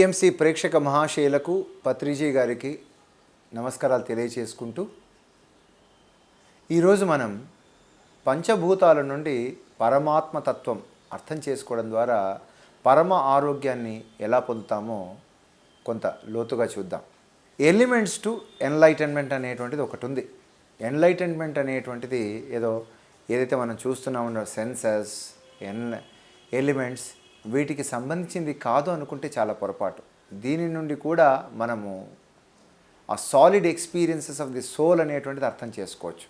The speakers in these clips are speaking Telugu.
పిఎంసి ప్రేక్షక మహాశయులకు పత్రిజీ గారికి నమస్కారాలు తెలియచేసుకుంటూ ఈరోజు మనం పంచభూతాల నుండి పరమాత్మ తత్వం అర్థం చేసుకోవడం ద్వారా పరమ ఆరోగ్యాన్ని ఎలా పొందుతామో కొంత లోతుగా చూద్దాం. ఎలిమెంట్స్ టు ఎన్లైటన్మెంట్ అనేటువంటిది ఒకటి ఉంది. ఎన్లైటన్మెంట్ అనేటువంటిది ఏదైతే మనం చూస్తున్నామో సెన్సెస్ ఎలిమెంట్స్ వీటికి సంబంధించింది కాదు అనుకుంటే చాలా పొరపాటు. దీని నుండి కూడా మనము ఆ solid experiences of the soul అనేటువంటిది అర్థం చేసుకోవచ్చు.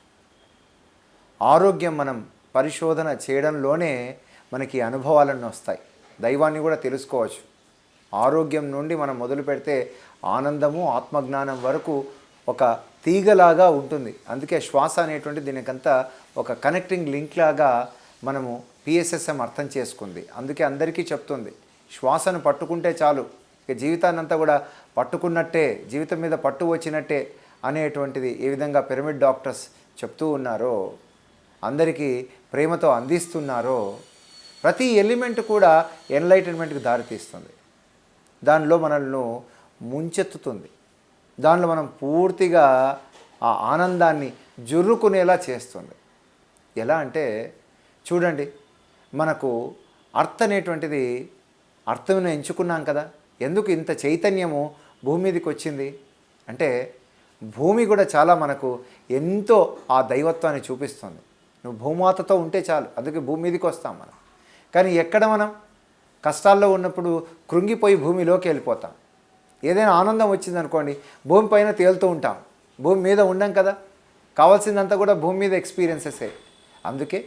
ఆరోగ్యం మనం పరిశోధన చేయడంలోనే మనకి అనుభవాలన్నీ వస్తాయి. దైవాన్ని కూడా తెలుసుకోవచ్చు. ఆరోగ్యం నుండి మనం మొదలు పెడితే ఆనందము ఆత్మజ్ఞానం వరకు ఒక తీగలాగా ఉంటుంది. అందుకే శ్వాస అనేటువంటి దీనికంతా ఒక కనెక్టింగ్ లింక్ లాగా మనము పిఎస్ఎస్ఎం అర్థం చేసుకుంది. అందుకే అందరికీ చెప్తుంది, శ్వాసను పట్టుకుంటే చాలు, ఇక జీవితాన్ని అంతా కూడా పట్టుకున్నట్టే, జీవితం మీద పట్టు వచ్చినట్టే అనేటువంటిది ఏ విధంగా పిరమిడ్ డాక్టర్స్ చెప్తూ ఉన్నారో, అందరికీ ప్రేమతో అందిస్తున్నారో, ప్రతి ఎలిమెంట్ కూడా ఎన్లైటన్మెంట్కి దారితీస్తుంది. దానిలో మనల్ని ముంచెత్తుతుంది. దానిలో మనం పూర్తిగా ఆ ఆనందాన్ని జుర్రుకునేలా చేస్తుంది. ఎలా అంటే చూడండి, మనకు అనేటువంటిది అర్థం ఎంచుకున్నాం కదా. ఎందుకు ఇంత చైతన్యము భూమి మీదకి వచ్చింది అంటే భూమి కూడా చాలా మనకు ఎంతో ఆ దైవత్వాన్ని చూపిస్తుంది. నువ్వు భూమాతతో ఉంటే చాలు, అందుకే భూమి మీదకి వస్తాం మనం. కానీ ఎక్కడ మనం కష్టాల్లో ఉన్నప్పుడు కృంగిపోయి భూమిలోకి వెళ్ళిపోతాం. ఏదైనా ఆనందం వచ్చిందనుకోండి భూమి పైన తేలుతూ ఉంటాం, భూమి మీద ఉండం కదా. కావాల్సిందంతా కూడా భూమి మీద ఎక్స్పీరియన్సెసే. అందుకే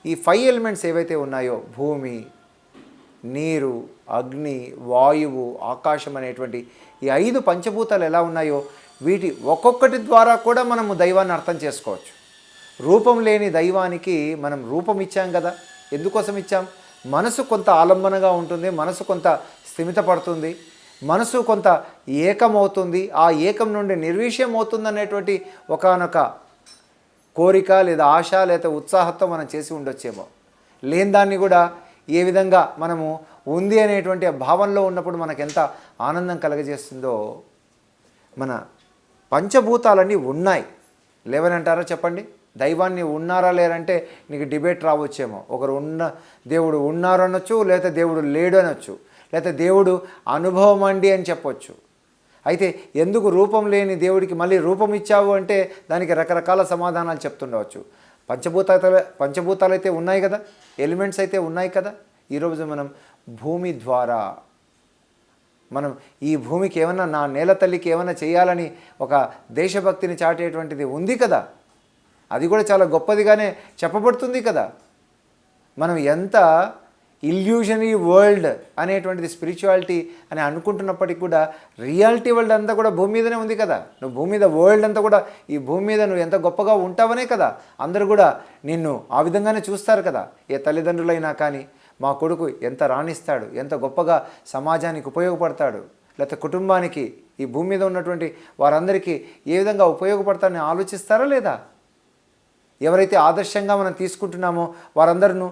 ఈ 5 ఎలిమెంట్స్ ఏవైతే ఉన్నాయో, భూమి, నీరు, అగ్ని, వాయువు, ఆకాశం అనేటువంటి ఈ 5 పంచభూతాలు ఎలా ఉన్నాయో వీటి ఒక్కొక్కటి ద్వారా కూడా మనము దైవాన్ని అర్థం చేసుకోవచ్చు. రూపం లేని దైవానికి మనం రూపం ఇచ్చాం కదా. ఎందుకోసం ఇచ్చాం? మనసు కొంత ఆలంబనగా ఉంటుంది, మనసు కొంత స్థిమితపడుతుంది, మనసు కొంత ఏకమవుతుంది. ఆ ఏకం నుండి నిర్విషయం అవుతుంది అనేటువంటి ఒకానొక కోరిక లేదా ఆశ లేదా ఉత్సాహంతో మనం చేసి ఉండొచ్చేమో. లేని దాన్ని కూడా ఏ విధంగా మనము ఉంది అనేటువంటి భావనలో ఉన్నప్పుడు మనకు ఎంత ఆనందం కలగజేస్తుందో. మన పంచభూతాలన్నీ ఉన్నాయి, లేవని అంటారా చెప్పండి? దైవాన్ని ఉన్నారా లేరంటే నీకు డిబేట్ రావచ్చేమో. ఒకరు దేవుడు ఉన్నారు అనొచ్చు, లేదా దేవుడు లేడు అనొచ్చు, లేదా దేవుడు అనుభవం అండి అని చెప్పొచ్చు. అయితే ఎందుకు రూపం లేని దేవుడికి మళ్ళీ రూపం ఇచ్చావు అంటే దానికి రకరకాల సమాధానాలు చెప్తుండవచ్చు. పంచభూతాలు అయితే ఉన్నాయి కదా, ఎలిమెంట్స్ అయితే ఉన్నాయి కదా. ఈరోజు మనం భూమి ద్వారా మనం ఈ భూమికి ఏమన్నా, నా నేల తల్లికి ఏమైనా చేయాలని ఒక దేశభక్తిని చాటేటువంటిది ఉంది కదా. అది కూడా చాలా గొప్పదిగానే చెప్పబడుతుంది కదా. మనం ఎంత ఇల్యూజనరీ వరల్డ్ అనేటువంటిది స్పిరిచువాలిటీ అని అనుకుంటున్నప్పటికీ కూడా రియాలిటీ వరల్డ్ అంతా కూడా భూమి మీదనే ఉంది కదా. నువ్వు భూమి మీద వరల్డ్ అంతా కూడా ఈ భూమి మీద నువ్వు ఎంత గొప్పగా ఉంటావనే కదా అందరూ కూడా నిన్ను ఆ విధంగానే చూస్తారు కదా. ఏ తల్లిదండ్రులైనా కానీ మా కొడుకు ఎంత రాణిస్తాడు, ఎంత గొప్పగా సమాజానికి ఉపయోగపడతాడు, లేకపోతే కుటుంబానికి ఈ భూమి మీద ఉన్నటువంటి వారందరికీ ఏ విధంగా ఉపయోగపడతాడని ఆలోచిస్తారా లేదా? ఎవరైతే ఆదర్శంగా మనం తీసుకుంటున్నామో వారందరూ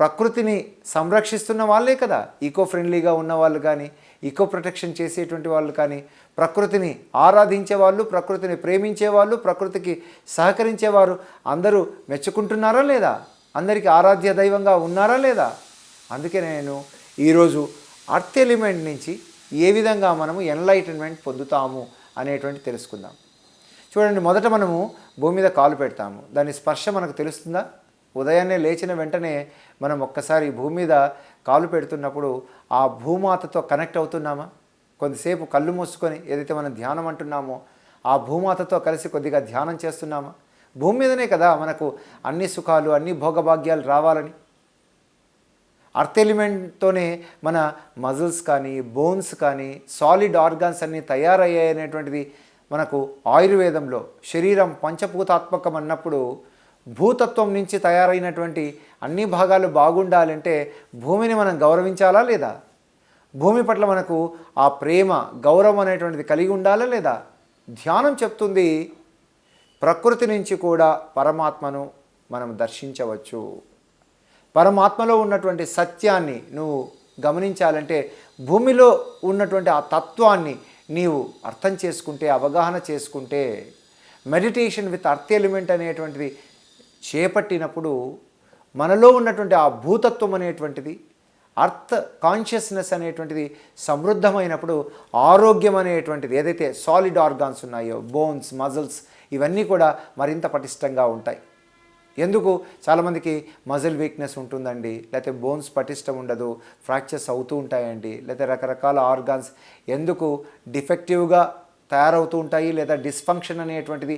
ప్రకృతిని సంరక్షిస్తున్న వాళ్ళే కదా. ఈకో ఫ్రెండ్లీగా ఉన్నవాళ్ళు కానీ, ఈకో ప్రొటెక్షన్ చేసేటువంటి వాళ్ళు కానీ, ప్రకృతిని ఆరాధించే వాళ్ళు, ప్రకృతిని ప్రేమించే వాళ్ళు, ప్రకృతికి సహకరించేవారు అందరూ మెచ్చుకుంటున్నారా లేదా? అందరికీ ఆరాధ్య దైవంగా ఉన్నారా లేదా? అందుకే నేను ఈరోజు అర్త్ ఎలిమెంట్ నుంచి ఏ విధంగా మనము ఎన్లైటన్మెంట్ పొందుతాము అనేటువంటి తెలుసుకుందాం. చూడండి, మొదట మనము భూమి మీద కాలు పెడతాము, దాని స్పర్శ మనకు తెలుస్తుందా? ఉదయాన్నే లేచిన వెంటనే మనం ఒక్కసారి భూమి మీద కాలు పెడుతున్నప్పుడు ఆ భూమాతతో కనెక్ట్ అవుతున్నామా? కొద్దిసేపు కళ్ళు మూసుకొని ఏదైతే మనం ధ్యానం అంటున్నామో ఆ భూమాతతో కలిసి కొద్దిగా ధ్యానం చేస్తున్నామా? భూమి మీదనే కదా మనకు అన్ని సుఖాలు, అన్ని భోగభాగ్యాలు రావాలని. అర్త్ ఎలిమెంట్తోనే మన మజిల్స్ కానీ, బోన్స్ కానీ, సాలిడ్ ఆర్గాన్స్ అన్నీ తయారయ్యాయి అనేటువంటిది మనకు ఆయుర్వేదంలో శరీరం పంచభూతాత్మకం అన్నప్పుడు భూతత్వం నుంచి తయారైనటువంటి అన్ని భాగాలు బాగుండాలంటే భూమిని మనం గౌరవించాలా లేదా? భూమి పట్ల మనకు ఆ ప్రేమ, గౌరవం అనేటువంటిది కలిగి ఉండాలా లేదా? ధ్యానం చెప్తుంది ప్రకృతి నుంచి కూడా పరమాత్మను మనం దర్శించవచ్చు. పరమాత్మలో ఉన్నటువంటి సత్యాన్ని నువ్వు గమనించాలంటే భూమిలో ఉన్నటువంటి ఆ తత్వాన్ని నీవు అర్థం చేసుకుంటే, అవగాహన చేసుకుంటే, మెడిటేషన్ విత్ అర్త్ ఎలిమెంట్ అనేటువంటిది చేపట్టినప్పుడు మనలో ఉన్నటువంటి ఆ భూతత్వం అనేటువంటిది, అర్త్ కాన్షియస్నెస్ అనేటువంటిది సమృద్ధమైనప్పుడు ఆరోగ్యం అనేటువంటిది, ఏదైతే సాలిడ్ ఆర్గాన్స్ ఉన్నాయో బోన్స్, మజిల్స్, ఇవన్నీ కూడా మరింత పటిష్టంగా ఉంటాయి. ఎందుకు చాలామందికి మజిల్ వీక్నెస్ ఉంటుందండి, లేకపోతే బోన్స్ పటిష్టం ఉండదు, ఫ్రాక్చర్స్ అవుతూ ఉంటాయండి, లేకపోతే రకరకాల ఆర్గాన్స్ ఎందుకు డిఫెక్టివ్గా తయారవుతూ ఉంటాయి, లేదా డిస్ఫంక్షన్ అనేటువంటిది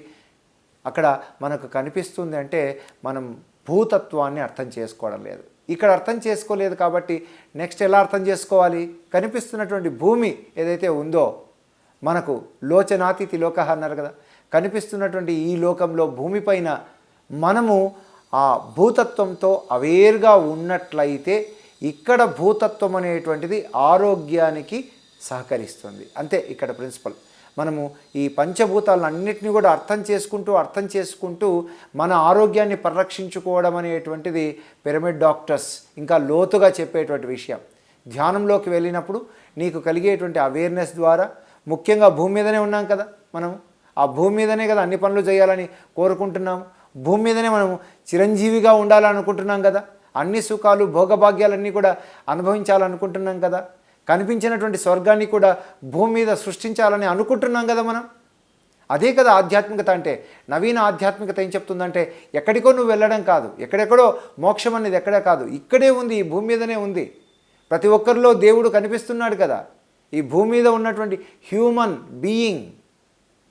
అక్కడ మనకు కనిపిస్తుంది అంటే మనం భూతత్వాన్ని అర్థం చేసుకోవడం లేదు. ఇక్కడ అర్థం చేసుకోలేదు కాబట్టి నెక్స్ట్ ఎలా అర్థం చేసుకోవాలి? కనిపిస్తున్నటువంటి భూమి ఏదైతే ఉందో, మనకు లోచనాతిథి లోక అన్నారు కదా, కనిపిస్తున్నటువంటి ఈ లోకంలో భూమిపైన మనము ఆ భూతత్వంతో అవేర్గా ఉన్నట్లయితే ఇక్కడ భూతత్వం అనేటువంటిది ఆరోగ్యానికి సహకరిస్తుంది. అంతే ఇక్కడ ప్రిన్సిపల్. మనము ఈ పంచభూతాలను అన్నిటినీ కూడా అర్థం చేసుకుంటూ మన ఆరోగ్యాన్ని పరిరక్షించుకోవడం అనేటువంటిది పిరమిడ్ డాక్టర్స్ ఇంకా లోతుగా చెప్పేటువంటి విషయం. ధ్యానంలోకి వెళ్ళినప్పుడు నీకు కలిగేటువంటి అవేర్నెస్ ద్వారా, ముఖ్యంగా భూమి మీదనే ఉన్నాం కదా మనం, ఆ భూమి మీదనే కదా అన్ని పనులు చేయాలని కోరుకుంటున్నాము, భూమి మీదనే మనము చిరంజీవిగా ఉండాలనుకుంటున్నాం కదా, అన్ని సుఖాలు భోగభాగ్యాలన్నీ కూడా అనుభవించాలనుకుంటున్నాం కదా, కనిపించినటువంటి స్వర్గాన్ని కూడా భూమి మీద సృష్టించాలని అనుకుంటున్నాం కదా మనం. అదే కదా ఆధ్యాత్మికత అంటే. నవీన ఆధ్యాత్మికత ఏం చెప్తుందంటే ఎక్కడికో నువ్వు వెళ్ళడం కాదు, ఎక్కడెక్కడో మోక్షం అనేది ఎక్కడే కాదు, ఇక్కడే ఉంది, ఈ భూమి మీదనే ఉంది. ప్రతి ఒక్కరిలో దేవుడు కనిపిస్తున్నాడు కదా, ఈ భూమి మీద ఉన్నటువంటి హ్యూమన్ బీయింగ్.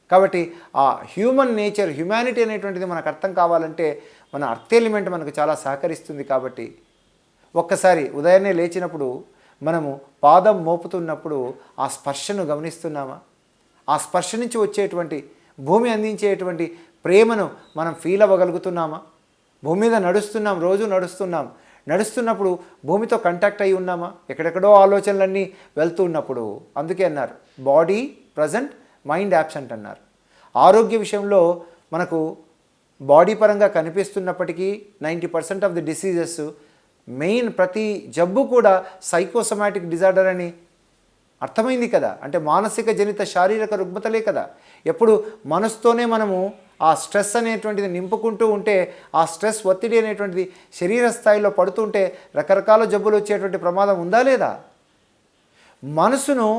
కాబట్టి ఆ హ్యూమన్ నేచర్, హ్యుమానిటీ అనేటువంటిది మనకు అర్థం కావాలంటే మన అర్త్ ఎలిమెంట్ మనకు చాలా సహకరిస్తుంది. కాబట్టి ఒక్కసారి ఉదయాన్నే లేచినప్పుడు మనము పాదం మోపుతున్నప్పుడు ఆ స్పర్శను గమనిస్తున్నామా? ఆ స్పర్శ నుంచి వచ్చేటువంటి భూమి అందించేటువంటి ప్రేమను మనం ఫీల్ అవ్వగలుగుతున్నామా? భూమి మీద నడుస్తున్నాం, రోజు నడుస్తున్నప్పుడు భూమితో కాంటాక్ట్ అయి ఉన్నామా? ఎక్కడెక్కడో ఆలోచనలన్నీ వెళ్తూ ఉన్నప్పుడు, అందుకే అన్నారు బాడీ ప్రజెంట్, మైండ్ యాబ్సెంట్ అన్నారు. ఆరోగ్య విషయంలో మనకు బాడీ పరంగా కనిపిస్తున్నప్పటికీ 90% ఆఫ్ ది డిసీజెస్, మెయిన్ ప్రతి జబ్బు కూడా సైకోసమాటిక్ డిజార్డర్ అని అర్థమైంది కదా. అంటే మానసిక జనిత శారీరక రుగ్మతలే కదా. ఎప్పుడు మనసుతోనే మనము ఆ స్ట్రెస్ అనేటువంటిది నింపుకుంటూ ఉంటే, ఆ స్ట్రెస్ ఒత్తిడి అనేటువంటిది శరీర స్థాయిలో పడుతుంటే రకరకాల జబ్బులు వచ్చేటువంటి ప్రమాదం ఉందా లేదా? మనసును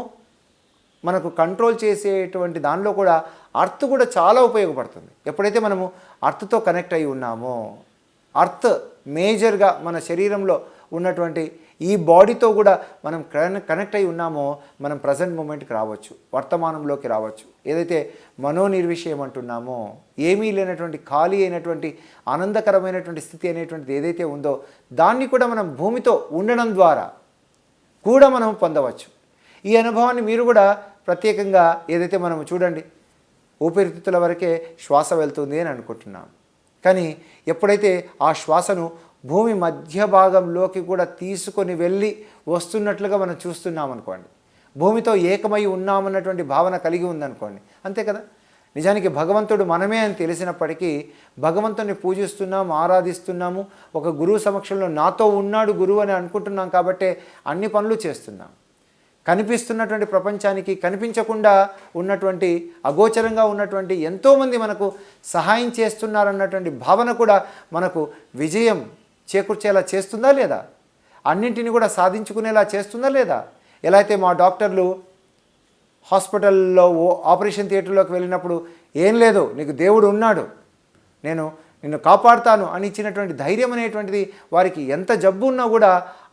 మనకు కంట్రోల్ చేసేటువంటి దానిలో కూడా అర్త్ కూడా చాలా ఉపయోగపడుతుంది. ఎప్పుడైతే మనము అర్త్తో కనెక్ట్ అయి ఉన్నామో, అర్త్ మేజర్గా మన శరీరంలో ఉన్నటువంటి ఈ బాడీతో కూడా మనం కనెక్ట్ అయి ఉన్నామో మనం ప్రజెంట్ మూమెంట్కి రావచ్చు, వర్తమానంలోకి రావచ్చు. ఏదైతే మనోనిర్విషయం అంటున్నామో, ఏమీ లేనటువంటి ఖాళీ అయినటువంటి ఆనందకరమైనటువంటి స్థితి అనేటువంటిది ఏదైతే ఉందో దాన్ని కూడా మనం భూమితో ఉండడం ద్వారా కూడా మనం పొందవచ్చు. ఈ అనుభవాన్ని మీరు కూడా ప్రత్యేకంగా ఏదైతే మనం చూడండి, ఊపిరితిత్తుల వరకే శ్వాస వెళ్తుంది అని అనుకుంటున్నాం, కానీ ఎప్పుడైతే ఆ శ్వాసను భూమి మధ్య భాగంలోకి కూడా తీసుకొని వెళ్ళి వస్తున్నట్లుగా మనం చూస్తున్నాం అనుకోండి, భూమితో ఏకమై ఉన్నామన్నటువంటి భావన కలిగి ఉందనుకోండి, అంతే కదా. నిజానికి భగవంతుడు మనమే అని తెలిసినప్పటికీ భగవంతుని పూజిస్తున్నాము, ఆరాధిస్తున్నాము, ఒక గురువు సమక్షంలో నాతో ఉన్నాడు గురువు అని అనుకుంటున్నాం కాబట్టే అన్ని పనులు చేస్తున్నాం. కనిపిస్తున్నటువంటి ప్రపంచానికి కనిపించకుండా ఉన్నటువంటి, అగోచరంగా ఉన్నటువంటి ఎంతోమంది మనకు సహాయం చేస్తున్నారన్నటువంటి భావన కూడా మనకు విజయం చేకూర్చేలా చేస్తుందా లేదా? అన్నింటినీ కూడా సాధించుకునేలా చేస్తుందా లేదా? ఎలా అయితే మా డాక్టర్లు హాస్పిటల్లో ఆపరేషన్ థియేటర్లోకి వెళ్ళినప్పుడు ఏం లేదు, నీకు దేవుడు ఉన్నాడు, నిన్ను కాపాడుతాను అని ఇచ్చినటువంటి ధైర్యం అనేటువంటిది, వారికి ఎంత జబ్బు ఉన్నా కూడా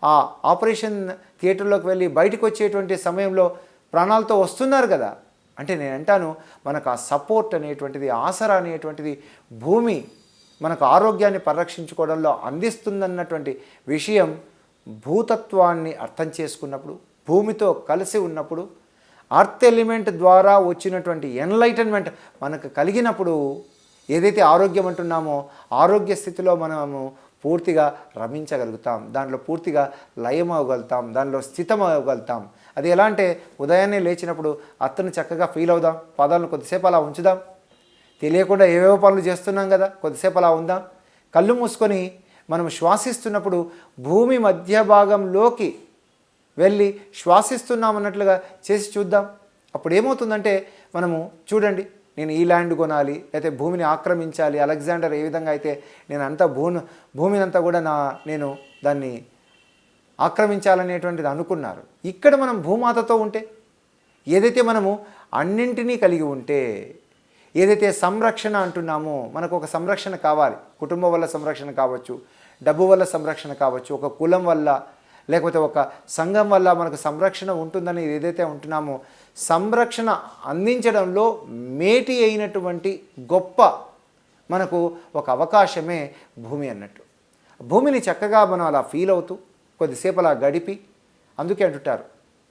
ఆ ఆపరేషన్ థియేటర్లోకి వెళ్ళి బయటకు వచ్చేటువంటి సమయంలో ప్రాణాలతో వస్తున్నారు కదా. అంటే నేను అంటాను, మనకు ఆ సపోర్ట్ అనేటువంటిది, ఆసరా అనేటువంటిది భూమి మనకు ఆరోగ్యాన్ని పరిరక్షించుకోవడంలో అందిస్తుందన్నటువంటి విషయం భూతత్వాన్ని అర్థం చేసుకున్నప్పుడు, భూమితో కలిసి ఉన్నప్పుడు, అర్త్ ఎలిమెంట్ ద్వారా వచ్చినటువంటి ఎన్లైటన్మెంట్ మనకు కలిగినప్పుడు ఏదైతే ఆరోగ్యం అంటున్నామో ఆరోగ్య స్థితిలో మనము పూర్తిగా రమించగలుగుతాం, దాంట్లో పూర్తిగా లయం అవ్వగలుగుతాం, దానిలో స్థితం అవ్వగలుగుతాం. అది ఎలా అంటే ఉదయాన్నే లేచినప్పుడు అత్తను చక్కగా ఫీల్ అవుదాం, పాదాలను కొద్దిసేపు అలా ఉంచుదాం, తెలియకుండా ఏవేవో పనులు చేస్తున్నాం కదా, కొద్దిసేపు అలా ఉందాం, కళ్ళు మూసుకొని మనం శ్వాసిస్తున్నప్పుడు భూమి మధ్య భాగంలోకి వెళ్ళి శ్వాసిస్తున్నామన్నట్లుగా చేసి చూద్దాం. అప్పుడు ఏమవుతుందంటే మనము చూడండి, నేను ఈ ల్యాండ్ కొనాలి, అయితే భూమిని ఆక్రమించాలి, అలెగ్జాండర్ ఏ విధంగా అయితే నేను అంతా భూమిని అంతా కూడా నేను దాన్ని ఆక్రమించాలనేటువంటిది అనుకున్నారు. ఇక్కడ మనం భూమాతతో ఉంటే, ఏదైతే మనము అన్నింటినీ కలిగి ఉంటే, ఏదైతే సంరక్షణ అంటున్నామో, మనకు ఒక సంరక్షణ కావాలి. కుటుంబం వల్ల సంరక్షణ కావచ్చు, డబ్బు వల్ల సంరక్షణ కావచ్చు, ఒక కులం వల్ల, లేకపోతే ఒక సంఘం వల్ల మనకు సంరక్షణ ఉంటుందని ఏదైతే ఉంటున్నామో, సంరక్షణ అందించడంలో మేటి అయినటువంటి గొప్ప మనకు ఒక అవకాశమే భూమి అన్నట్టు. భూమిని చక్కగా మనం అలా ఫీల్ అవుతూ కొద్దిసేపు అలా గడిపి, అందుకే అంటుంటారు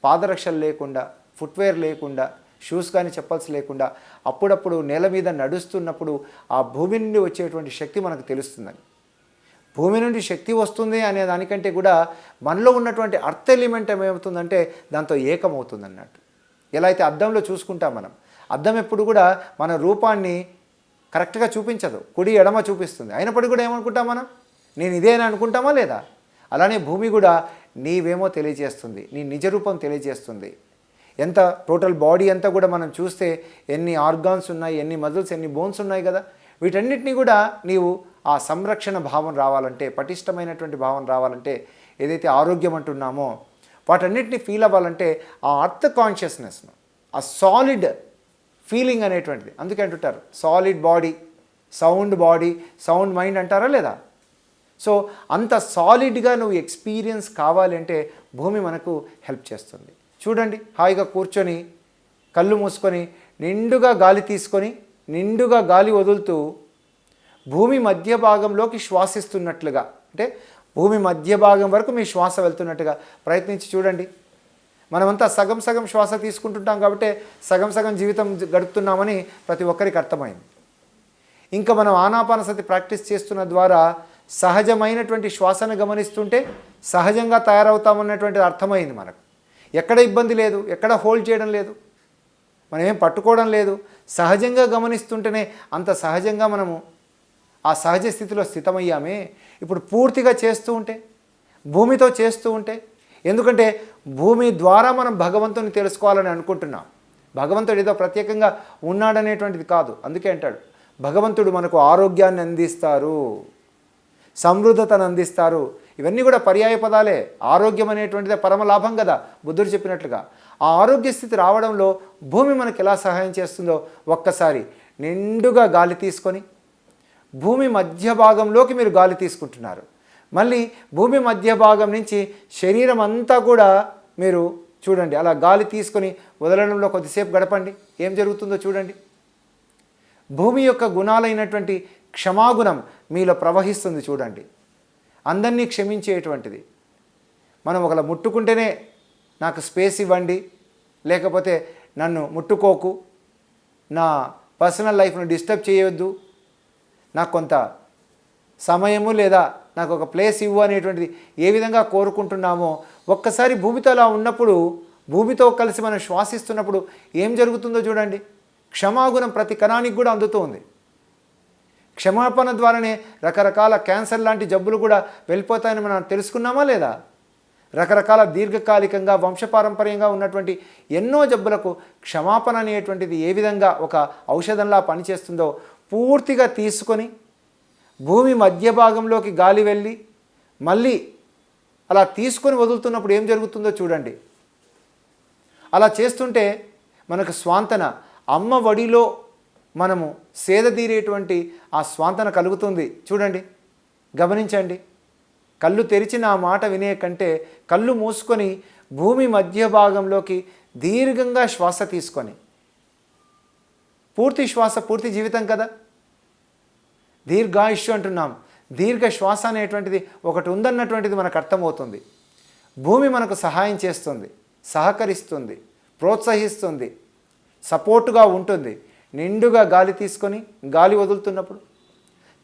పాదరక్షలు లేకుండా, ఫుట్వేర్ లేకుండా, షూస్ కానీ చెప్పల్స్ లేకుండా అప్పుడప్పుడు నేల మీద నడుస్తున్నప్పుడు ఆ భూమి నుండి వచ్చేటువంటి శక్తి మనకు తెలుస్తుందని. భూమి నుండి శక్తి వస్తుంది అనే దానికంటే కూడా మనలో ఉన్నటువంటి అర్త్ ఎలిమెంట్ ఏమవుతుందంటే దాంతో ఏకమవుతుంది అన్నట్టు. ఎలా అయితే అద్దంలో చూసుకుంటాం మనం, అద్దం ఎప్పుడు కూడా మన రూపాన్ని కరెక్ట్గా చూపించదు, కుడి ఎడమ చూపిస్తుంది. అయినప్పటికీ కూడా ఏమనుకుంటాం మనం, నేను ఇదేనా అనుకుంటామా లేదా? అలానే భూమి కూడా నీవేమో తెలియజేస్తుంది, నీ నిజ రూపం తెలియజేస్తుంది. ఎంత టోటల్ బాడీ అంతా కూడా మనం చూస్తే ఎన్ని ఆర్గాన్స్ ఉన్నాయి, ఎన్ని మజిల్స్, ఎన్ని బోన్స్ ఉన్నాయి కదా. వీటన్నిటినీ కూడా నీవు ఆ సంరక్షణ భావం రావాలంటే, పటిష్టమైనటువంటి భావం రావాలంటే, ఏదైతే ఆరోగ్యం అంటున్నామో వాటన్నిటిని ఫీల్ అవ్వాలంటే ఆ అర్త్ కాన్షియస్నెస్ను, ఆ సాలిడ్ ఫీలింగ్ అనేటువంటిది. అందుకే అంటుంటారు సాలిడ్ బాడీ, సౌండ్ మైండ్ అంటారా లేదా? సో అంత సాలిడ్గా నువ్వు ఎక్స్పీరియన్స్ కావాలి అంటే భూమి మనకు హెల్ప్ చేస్తుంది. చూడండి, హాయిగా కూర్చొని కళ్ళు మూసుకొని నిండుగా గాలి తీసుకొని నిండుగా గాలి వదులుతూ భూమి మధ్య భాగంలోకి శ్వాసిస్తున్నట్లుగా, అంటే భూమి మధ్య భాగం వరకు మీ శ్వాస వెళ్తున్నట్టుగా ప్రయత్నించి చూడండి. మనమంతా సగం సగం శ్వాస తీసుకుంటుంటాం కాబట్టి సగం సగం జీవితం గడుపుతున్నామని ప్రతి ఒక్కరికి అర్థమైంది. ఇంకా మనం ఆనాపానసతి ప్రాక్టీస్ చేస్తున్న ద్వారా సహజమైనటువంటి శ్వాసను గమనిస్తుంటే సహజంగా తయారవుతామన్నటువంటిది అర్థమైంది మనకు. ఎక్కడ ఇబ్బంది లేదు, ఎక్కడ హోల్డ్ చేయడం లేదు, మనం ఏం పట్టుకోవడం లేదు. సహజంగా గమనిస్తుంటేనే అంత సహజంగా మనము ఆ సహజ స్థితిలో స్థితమయ్యామే. ఇప్పుడు పూర్తిగా చేస్తూ ఉంటే, భూమితో చేస్తూ ఉంటే, ఎందుకంటే భూమి ద్వారా మనం భగవంతుని తెలుసుకోవాలని అనుకుంటున్నాం. భగవంతుడు ఏదో ప్రత్యేకంగా ఉన్నాడనేటువంటిది కాదు. అందుకే అంటాడు భగవంతుడు మనకు ఆరోగ్యాన్ని అందిస్తారు, సమృద్ధతను అందిస్తారు. ఇవన్నీ కూడా పర్యాయ పదాలే. ఆరోగ్యం అనేటువంటిదే పరమ లాభం కదా బుద్ధుడు చెప్పినట్లుగా. ఆ ఆరోగ్య స్థితి రావడంలో భూమి మనకు ఎలా సహాయం చేస్తుందో ఒక్కసారి నిండుగా గాలి తీసుకొని భూమి మధ్య భాగంలోకి మీరు గాలి తీసుకుంటున్నారు. మళ్ళీ భూమి మధ్య భాగం నుంచి శరీరం అంతా కూడా మీరు చూడండి, అలా గాలి తీసుకొని వదలడంలో కొద్దిసేపు గడపండి. ఏం జరుగుతుందో చూడండి. భూమి యొక్క గుణాలైనటువంటి క్షమాగుణం మీలో ప్రవహిస్తుంది చూడండి. అందరినీ క్షమించేటువంటిది. మనం ఒకలా ముట్టుకుంటేనే నాకు స్పేస్ ఇవ్వండి, లేకపోతే నన్ను ముట్టుకోకు, నా పర్సనల్ లైఫ్ను డిస్టర్బ్ చేయొద్దు, నాకు కొంత సమయము లేదా నాకు ఒక ప్లేస్ ఇవ్వు అనేటువంటిది ఏ విధంగా కోరుకుంటున్నామో ఒక్కసారి భూమితో అలా ఉన్నప్పుడు, భూమితో కలిసి మనం శ్వాసిస్తున్నప్పుడు ఏం జరుగుతుందో చూడండి. క్షమాగుణం ప్రతి కణానికి కూడా అందుతూ ఉంది. క్షమాపణ ద్వారానే రకరకాల క్యాన్సర్ లాంటి జబ్బులు కూడా వెళ్ళిపోతాయని మనం తెలుసుకున్నామా లేదా? రకరకాల దీర్ఘకాలికంగా వంశపారంపర్యంగా ఉన్నటువంటి ఎన్నో జబ్బులకు క్షమాపణ అనేటువంటిది ఏ విధంగా ఒక ఔషధంలా పనిచేస్తుందో పూర్తిగా తీసుకొని భూమి మధ్య భాగంలోకి గాలి వెళ్ళి మళ్ళీ అలా తీసుకొని వదులుతున్నప్పుడు ఏం జరుగుతుందో చూడండి. అలా చేస్తుంటే మనకు స్వాంతన, అమ్మ వడిలో మనము సేదతీరేటువంటి ఆ స్వాంతన కలుగుతుంది. చూడండి, గమనించండి. కళ్ళు తెరిచిన ఆ మాట వినే కంటే కళ్ళు మూసుకొని భూమి మధ్య భాగంలోకి దీర్ఘంగా శ్వాస తీసుకొని, పూర్తి శ్వాస పూర్తి జీవితం కదా, దీర్ఘాయుష్యు అంటున్నాం. దీర్ఘ శ్వాస అనేటువంటిది ఒకటి ఉందన్నటువంటిది మనకు అర్థమవుతుంది. భూమి మనకు సహాయం చేస్తుంది, సహకరిస్తుంది, ప్రోత్సహిస్తుంది, సపోర్టుగా ఉంటుంది. నిండుగా గాలి తీసుకొని గాలి వదులుతున్నప్పుడు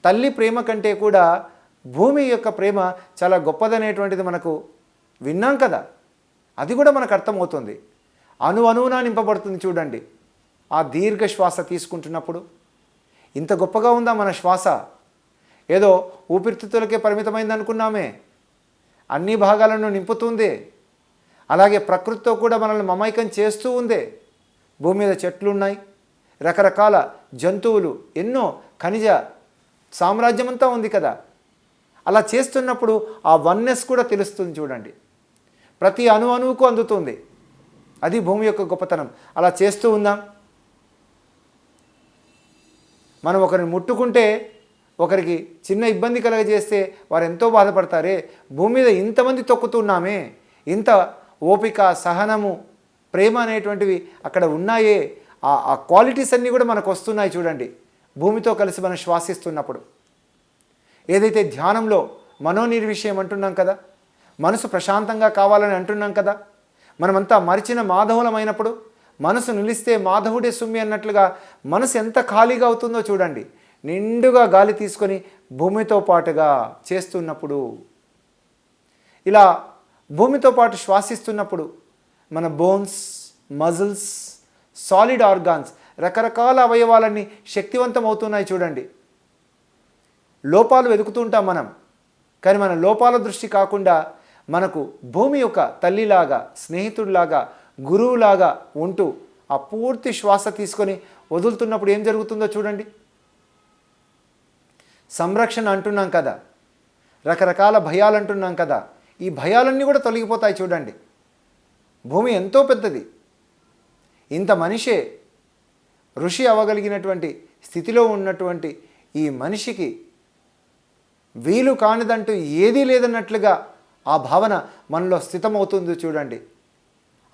తల్లి ప్రేమ కంటే కూడా భూమి యొక్క ప్రేమ చాలా గొప్పదనేటువంటిది మనకు విన్నాం కదా, అది కూడా మనకు అర్థమవుతుంది. అణువున నింపబడుతుంది చూడండి. ఆ దీర్ఘ శ్వాస తీసుకుంటున్నప్పుడు ఇంత గొప్పగా ఉందా మన శ్వాస? ఏదో ఊపిరితిత్తులకే పరిమితమైంది అనుకున్నామే, అన్ని భాగాలను నింపుతుంది. అలాగే ప్రకృతితో కూడా మనల్ని మమైకం చేస్తూ ఉందే. భూమి మీద చెట్లు ఉన్నాయి, రకరకాల జంతువులు, ఎన్నో ఖనిజ సామ్రాజ్యం అంతా ఉంది కదా. అలా చేస్తున్నప్పుడు ఆ వన్నెస్ కూడా తెలుస్తుంది చూడండి. ప్రతి అణువుకు అందుతుంది. అది భూమి యొక్క గొప్పతనం. అలా చేస్తూ ఉందాం. మనం ఒకరిని ముట్టుకుంటే ఒకరికి చిన్న ఇబ్బంది కలగజేస్తే వారు ఎంతో బాధపడతారే. భూమి మీద ఇంతమంది తొక్కుతున్నామే, ఇంత ఓపిక, సహనము, ప్రేమ అనేటువంటివి అక్కడ ఉన్నాయే. ఆ క్వాలిటీస్ అన్నీ కూడా మనకు వస్తున్నాయి చూడండి భూమితో కలిసి మనం శ్వాసిస్తున్నప్పుడు. ఏదైతే ధ్యానంలో మనోనిర్విషయం అంటున్నాం కదా, మనసు ప్రశాంతంగా కావాలని అంటున్నాం కదా, మనమంతా మరిచిన మాధవులమైనప్పుడు మనసు నిలిస్తే మాధవుడే సుమ్మి అన్నట్లుగా మనసు ఎంత ఖాళీగా అవుతుందో చూడండి. నిండుగా గాలి తీసుకొని భూమితో పాటుగా చేస్తున్నప్పుడు, ఇలా భూమితో పాటు శ్వాసిస్తున్నప్పుడు మన బోన్స్, మజిల్స్, సాలిడ్ ఆర్గాన్స్, రకరకాల అవయవాలన్నీ శక్తివంతం అవుతున్నాయి చూడండి. లోపాలు వెతుకుతుంటాం మనం, కానీ మన లోపాల దృష్టి కాకుండా మనకు భూమి యొక్క తల్లిలాగా, స్నేహితుడిలాగా, గురువులాగా ఉంటూ ఆ పూర్తి శ్వాస తీసుకొని వదులుతున్నప్పుడు ఏం జరుగుతుందో చూడండి. సంరక్షణ అంటున్నాం కదా, రకరకాల భయాలు అంటున్నాం కదా, ఈ భయాలన్నీ కూడా తొలగిపోతాయి చూడండి. భూమి ఎంతో పెద్దది. ఇంత మనిషే ఋషి అవ్వగలిగినటువంటి స్థితిలో ఉన్నటువంటి ఈ మనిషికి వీలు కానిదంటూ ఏదీ లేదన్నట్లుగా ఆ భావన మనలో స్థితమవుతుంది చూడండి.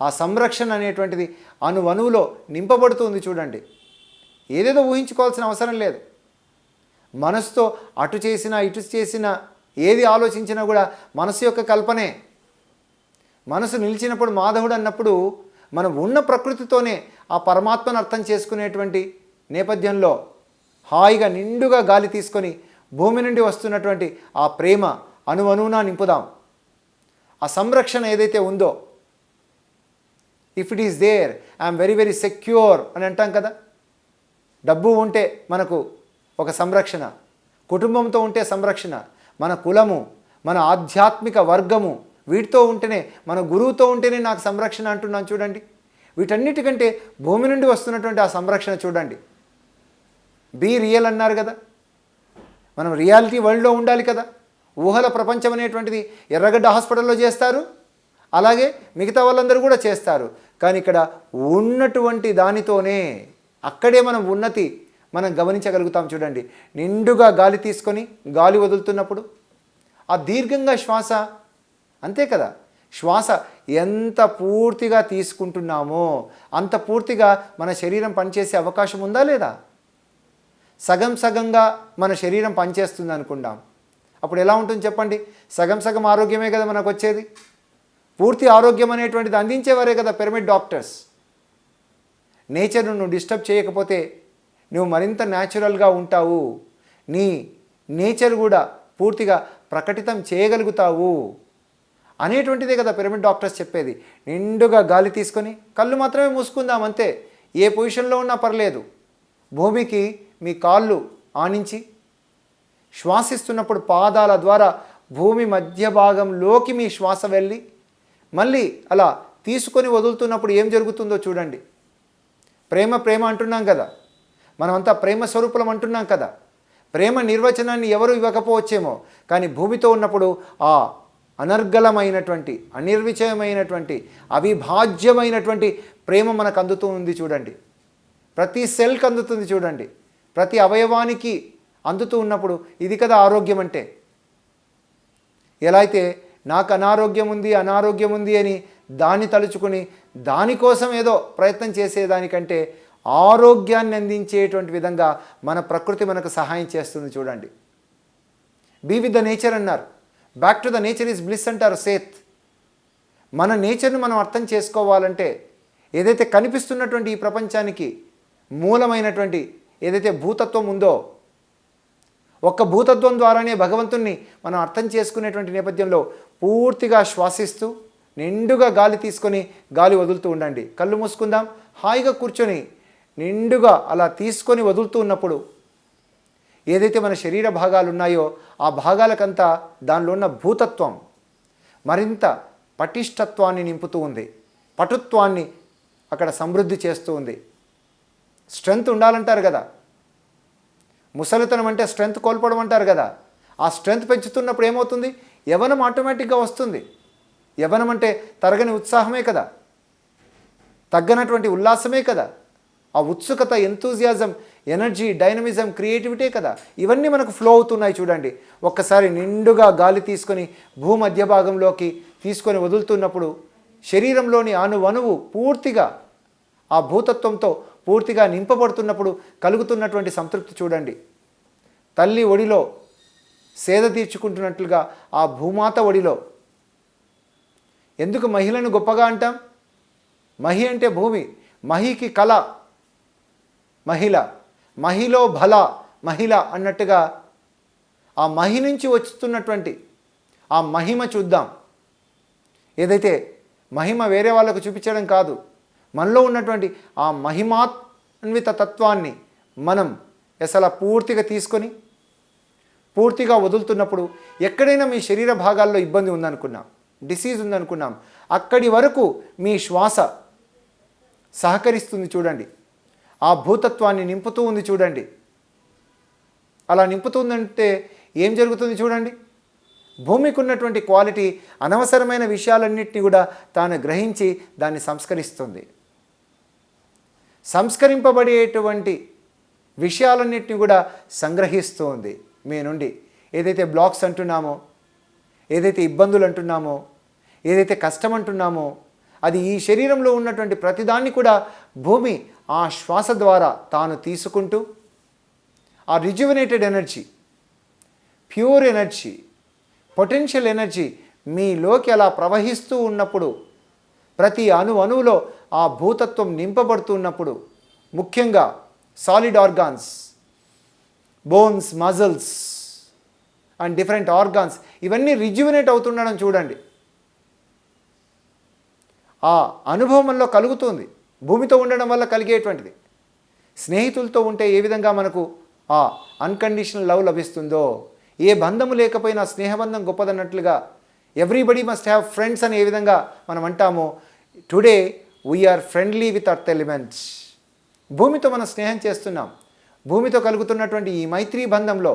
ఆ సంరక్షణ అనేటువంటిది అణువణువులో నింపబడుతుంది చూడండి. ఏదేదో ఊహించుకోవాల్సిన అవసరం లేదు. మనసుతో అటు చేసినా ఇటు చేసినా ఏది ఆలోచించినా కూడా మనసు యొక్క కల్పనే. మనసు నిలిచినప్పుడు మాధవుడు అన్నప్పుడు మనం ఉన్న ప్రకృతితోనే ఆ పరమాత్మను అర్థం చేసుకునేటువంటి నేపథ్యంలో హాయిగా నిండుగా గాలి తీసుకొని భూమి నుండి వస్తున్నటువంటి ఆ ప్రేమ అణువణువునా నింపుదాం. ఆ సంరక్షణ ఏదైతే ఉందో, if it is there I'm very very secure అని అంటాం కదా. డబ్బు ఉంటే మనకు ఒక సంరక్షణ, కుటుంబంతో ఉంటే సంరక్షణ, మన కులము, మన ఆధ్యాత్మిక వర్గము, వీటితో ఉంటేనే, మన గురువుతో ఉంటేనే నాకు సంరక్షణ అంటున్నాను చూడండి. వీటన్నిటికంటే భూమి నుండి వస్తున్నటువంటి ఆ సంరక్షణ చూడండి. బీ రియల్ అన్నారు కదా, మనం రియాలిటీ వరల్డ్లో ఉండాలి కదా. ఊహల ప్రపంచం అనేటువంటిది ఎర్రగడ్డ హాస్పిటల్లో చేస్తారు, అలాగే మిగతా వాళ్ళందరూ కూడా చేస్తారు. కానీ ఇక్కడ ఉన్నటువంటి దానితోనే అక్కడే మనం ఉన్నతి మనం గమనించగలుగుతాం చూడండి. నిండుగా గాలి తీసుకొని గాలి వదులుతున్నప్పుడు ఆ దీర్ఘంగా శ్వాస, అంతే కదా, శ్వాస ఎంత పూర్తిగా తీసుకుంటున్నామో అంత పూర్తిగా మన శరీరం పనిచేసే అవకాశం ఉందా లేదా? సగం సగంగా మన శరీరం పనిచేస్తుంది అనుకుందాం, అప్పుడు ఎలా ఉంటుంది చెప్పండి? సగం సగం ఆరోగ్యమే కదా మనకు వచ్చేది. పూర్తి ఆరోగ్యం అనేటువంటిది అందించేవారే కదా పిరమిడ్ డాక్టర్స్. నేచర్ను నువ్వు డిస్టర్బ్ చేయకపోతే నువ్వు మరింత న్యాచురల్గా ఉంటావు, నీ నేచర్ కూడా పూర్తిగా ప్రకటితం చేయగలుగుతావు అనేటువంటిదే కదా పిరమిడ్ డాక్టర్స్ చెప్పేది. నిండుగా గాలి తీసుకొని కళ్ళు మాత్రమే మూసుకుందాం అంతే, ఏ పొజిషన్లో ఉన్నా పర్లేదు. భూమికి మీ కాళ్ళు ఆనించి శ్వాసిస్తున్నప్పుడు పాదాల ద్వారా భూమి మధ్య భాగంలోకి మీ శ్వాస వెళ్ళి మళ్ళీ అలా తీసుకొని వదులుతున్నప్పుడు ఏం జరుగుతుందో చూడండి. ప్రేమ ప్రేమ అంటున్నాం కదా, మనమంతా ప్రేమ స్వరూపులం అంటున్నాం కదా. ప్రేమ నిర్వచనాన్ని ఎవరు ఇవ్వకపోవచ్చేమో, కానీ భూమితో ఉన్నప్పుడు ఆ అనర్గళమైనటువంటి, అనిర్విచయమైనటువంటి, అవిభాజ్యమైనటువంటి ప్రేమ మనకు అందుతూ ఉంది చూడండి. ప్రతి సెల్కి అందుతుంది చూడండి, ప్రతి అవయవానికి అందుతూ ఉన్నప్పుడు ఇది కదా ఆరోగ్యం అంటే. ఎలా అయితే నాకు అనారోగ్యం ఉంది అని దాన్ని తలుచుకుని దానికోసం ఏదో ప్రయత్నం చేసేదానికంటే ఆరోగ్యాన్ని అందించేటువంటి విధంగా మన ప్రకృతి మనకు సహాయం చేస్తుంది చూడండి. బీ విత్ ద నేచర్ అన్నారు, back to the nature is bliss అంటారు సేత్. మన నేచర్ను మనం అర్థం చేసుకోవాలంటే ఏదైతే కనిపిస్తున్నటువంటి ఈ ప్రపంచానికి మూలమైనటువంటి ఏదైతే భూతత్వం ఉందో, ఒక్క భూతత్వం ద్వారానే భగవంతుణ్ణి మనం అర్థం చేసుకునేటువంటి నేపథ్యంలో పూర్తిగా శ్వాసిస్తూ నిండుగా గాలి తీసుకొని గాలి వదులుతూ ఉండండి. కళ్ళు మూసుకుందాం, హాయిగా కూర్చొని నిండుగా అలా తీసుకొని వదులుతూ ఉన్నప్పుడు ఏదైతే మన శరీర భాగాలు ఉన్నాయో ఆ భాగాలకంతా దానిలో ఉన్న భూతత్వం మరింత పటిష్టత్వాన్ని నింపుతూ ఉంది, పటుత్వాన్ని అక్కడ సమృద్ధి చేస్తూ ఉంది. స్ట్రెంగ్త్ ఉండాలంటారు కదా, ముసలితనం అంటే స్ట్రెంగ్త్ కోల్పోవడం అంటారు కదా. ఆ స్ట్రెంగ్త్ పెంచుతున్నప్పుడు ఏమవుతుంది? యవ్వనం ఆటోమేటిక్గా వస్తుంది. యవ్వనం అంటే తరగని ఉత్సాహమే కదా, తగ్గనటువంటి ఉల్లాసమే కదా. ఆ ఉత్సుకత, ఎంతూజియాజం, ఎనర్జీ, డైనమిజం, క్రియేటివిటీ కదా, ఇవన్నీ మనకు ఫ్లో అవుతున్నాయి చూడండి. ఒక్కసారి నిండుగా గాలి తీసుకొని భూమధ్య భాగంలోకి తీసుకొని వదులుతున్నప్పుడు శరీరంలోని అణువణువు పూర్తిగా ఆ భూతత్వంతో పూర్తిగా నింపబడుతున్నప్పుడు కలుగుతున్నటువంటి సంతృప్తి చూడండి. తల్లి ఒడిలో సేద తీర్చుకుంటున్నట్లుగా ఆ భూమాత ఒడిలో. ఎందుకు మహిళను గొప్పగా అంటాం? మహి అంటే భూమి, మహికి కళ మహిళ, మహిలో బల మహిళ అన్నట్టుగా ఆ మహి నుంచి వస్తున్నటువంటి ఆ మహిమ చూద్దాం. ఏదైతే మహిమ వేరే వాళ్ళకు చూపించడం కాదు, మనలో ఉన్నటువంటి ఆ మహిమాన్విత తత్వాన్ని మనం అసలు పూర్తిగా తీసుకొని పూర్తిగా వదులుతున్నప్పుడు ఎక్కడైనా మీ శరీర భాగాల్లో ఇబ్బంది ఉందనుకున్నాం, డిసీజ్ ఉందనుకున్నాం, అక్కడి వరకు మీ శ్వాస సహకరిస్తుంది చూడండి. ఆ భూతత్వాన్ని నింపుతూ ఉంది చూడండి. అలా నింపుతుందంటే ఏం జరుగుతుంది చూడండి. భూమికి ఉన్నటువంటి క్వాలిటీ అనవసరమైన విషయాలన్నింటినీ కూడా తాను గ్రహించి దాన్ని సంస్కరిస్తుంది. సంస్కరింపబడేటువంటి విషయాలన్నింటినీ కూడా సంగ్రహిస్తుంది మీ నుండి. ఏదైతే బ్లాక్స్ అంటున్నామో, ఏదైతే ఇబ్బందులు అంటున్నామో, ఏదైతే కష్టం అంటున్నామో, అది ఈ శరీరంలో ఉన్నటువంటి ప్రతిదాన్ని కూడా భూమి ఆ శ్వాస ద్వారా తాను తీసుకుంటూ ఆ rejuvenated energy, pure energy, potential energy మీలోకి అలా ప్రవహిస్తూ ఉన్నప్పుడు, ప్రతి అణువులో ఆ భూతత్వం నింపబడుతున్నప్పుడు, ముఖ్యంగా solid organs, bones, muscles and different organs ఇవన్నీ రిజ్యువనేట్ అవుతుండడం చూడండి. ఆ అనుభవంలో కలుగుతుంది. భూమితో ఉండడం వల్ల కలిగేటువంటిది. స్నేహితులతో ఉంటే ఏ విధంగా మనకు ఆ అన్కండిషనల్ లవ్ లభిస్తుందో, ఏ బంధము లేకపోయినా స్నేహబంధం గొప్పదన్నట్లుగా ఎవ్రీబడి మస్ట్ హ్యావ్ ఫ్రెండ్స్ అని ఏ విధంగా మనం అంటామో, today we are friendly with earth elements. భూమితో మనం స్నేహం చేస్తున్నాం. భూమితో కలుగుతున్నటువంటి ఈ మైత్రీ బంధంలో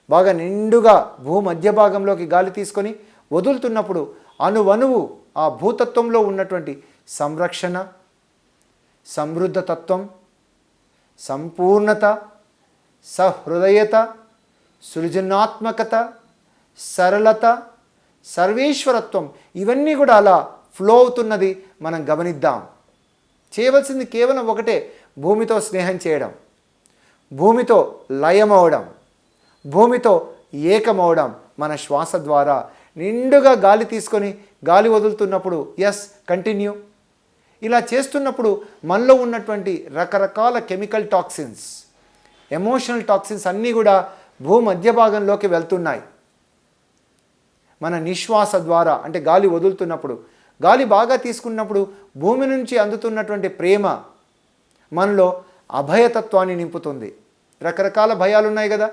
బాగా నిండుగా భూమధ్య భాగంలోకి గాలి తీసుకొని వదులుతున్నప్పుడు అణువణువు ఆ భూతత్వంలో ఉన్నటువంటి సంరక్షణ, సమృద్ధతత్వం, సంపూర్ణత, సహృదయత, సృజనాత్మకత, సరళత, సర్వేశ్వరత్వం ఇవన్నీ కూడా అలా ఫ్లో అవుతున్నది మనం గమనిద్దాం. చేయవలసింది కేవలం ఒకటే, భూమితో స్నేహం చేయడం, భూమితో లయమవడం, భూమితో ఏకమవడం. మన శ్వాస ద్వారా నిండుగా గాలి తీసుకొని గాలి వదులుతున్నప్పుడు ఎస్ కంటిన్యూ. ఇలా చేస్తున్నప్పుడు మనలో ఉన్నటువంటి రకరకాల కెమికల్ టాక్సిన్స్, ఎమోషనల్ టాక్సిన్స్ అన్నీ కూడా భూమధ్య భాగంలోకి వెళ్తున్నాయి. మన నిశ్వాస ద్వారా అంటే గాలి వదులుతున్నప్పుడు, గాలి బాగా తీసుకున్నప్పుడు భూమి నుంచి అందుతున్నటువంటి ప్రేమ మనలో అభయతత్వాన్ని నింపుతుంది. రకరకాల భయాలు ఉన్నాయి కదా,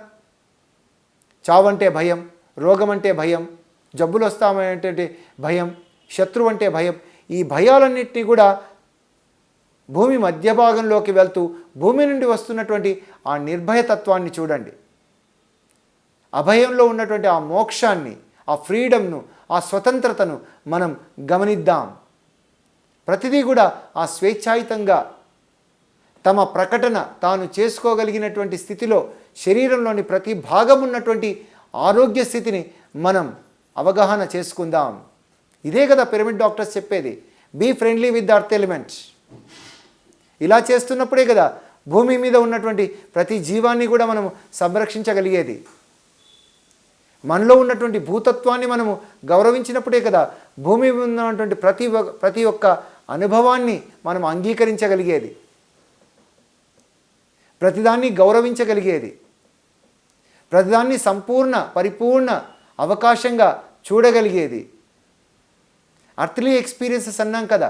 చావంటే భయం, రోగం అంటే భయం, జబ్బులు వస్తామనేటువంటి భయం, శత్రువు అంటే భయం. ఈ భయాలన్నింటినీ కూడా భూమి మధ్య భాగంలోకి వెళ్తూ భూమి నుండి వస్తున్నటువంటి ఆ నిర్భయతత్వాన్ని చూడండి. అభయంలో ఉన్నటువంటి ఆ మోక్షాన్ని, ఆ ఫ్రీడమ్ను, ఆ స్వతంత్రతను మనం గమనిద్దాం. ప్రతిదీ కూడా ఆ స్వేచ్ఛాయుతంగా తమ ప్రకటన తాను చేసుకోగలిగినటువంటి స్థితిలో శరీరంలోని ప్రతి భాగం ఉన్నటువంటి ఆరోగ్య స్థితిని మనం అవగాహన చేసుకుందాం. ఇదే కదా పిరమిడ్ డాక్టర్స్ చెప్పేది, be friendly with the earth elements. ఇలా చేస్తున్నప్పుడే కదా భూమి మీద ఉన్నటువంటి ప్రతి జీవాన్ని కూడా మనము సంరక్షించగలిగేది. మనలో ఉన్నటువంటి భూతత్వాన్ని మనము గౌరవించినప్పుడే కదా భూమి మీద ఉన్నటువంటి ప్రతి ఒక్క అనుభవాన్ని మనం అంగీకరించగలిగేది, ప్రతిదాన్ని గౌరవించగలిగేది, ప్రతిదాన్ని సంపూర్ణ పరిపూర్ణ అవకాశంగా చూడగలిగేది. అర్త్లీ ఎక్స్పీరియన్సెస్ అన్నాం కదా.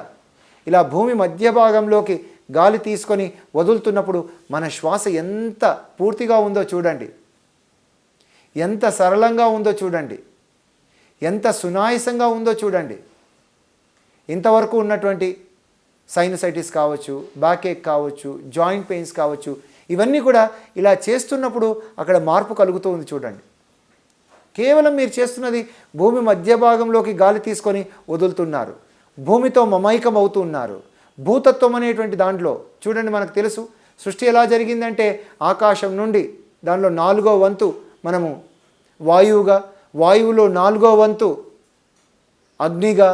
ఇలా భూమి మధ్య భాగంలోకి గాలి తీసుకొని వదులుతున్నప్పుడు మన శ్వాస ఎంత పూర్తిగా ఉందో చూడండి, ఎంత సరళంగా ఉందో చూడండి, ఎంత సునాయసంగా ఉందో చూడండి. ఇంతవరకు ఉన్నటువంటి సైనసైటిస్ కావచ్చు, బ్యాక్ ఏక్ కావచ్చు, జాయింట్ పెయిన్స్ కావచ్చు, ఇవన్నీ కూడా ఇలా చేస్తున్నప్పుడు అక్కడ మార్పు కలుగుతూ ఉంది చూడండి. కేవలం మీరు చేస్తున్నది భూమి మధ్య భాగంలోకి గాలి తీసుకొని వదులుతున్నారు, భూమితో మమైకం అవుతూ ఉన్నారు. భూతత్వం అనేటువంటి దాంట్లో చూడండి, మనకు తెలుసు సృష్టి ఎలా జరిగిందంటే ఆకాశం నుండి దానిలో 4వ వంతు మనము వాయువుగా, వాయువులో 4వ వంతు అగ్నిగా,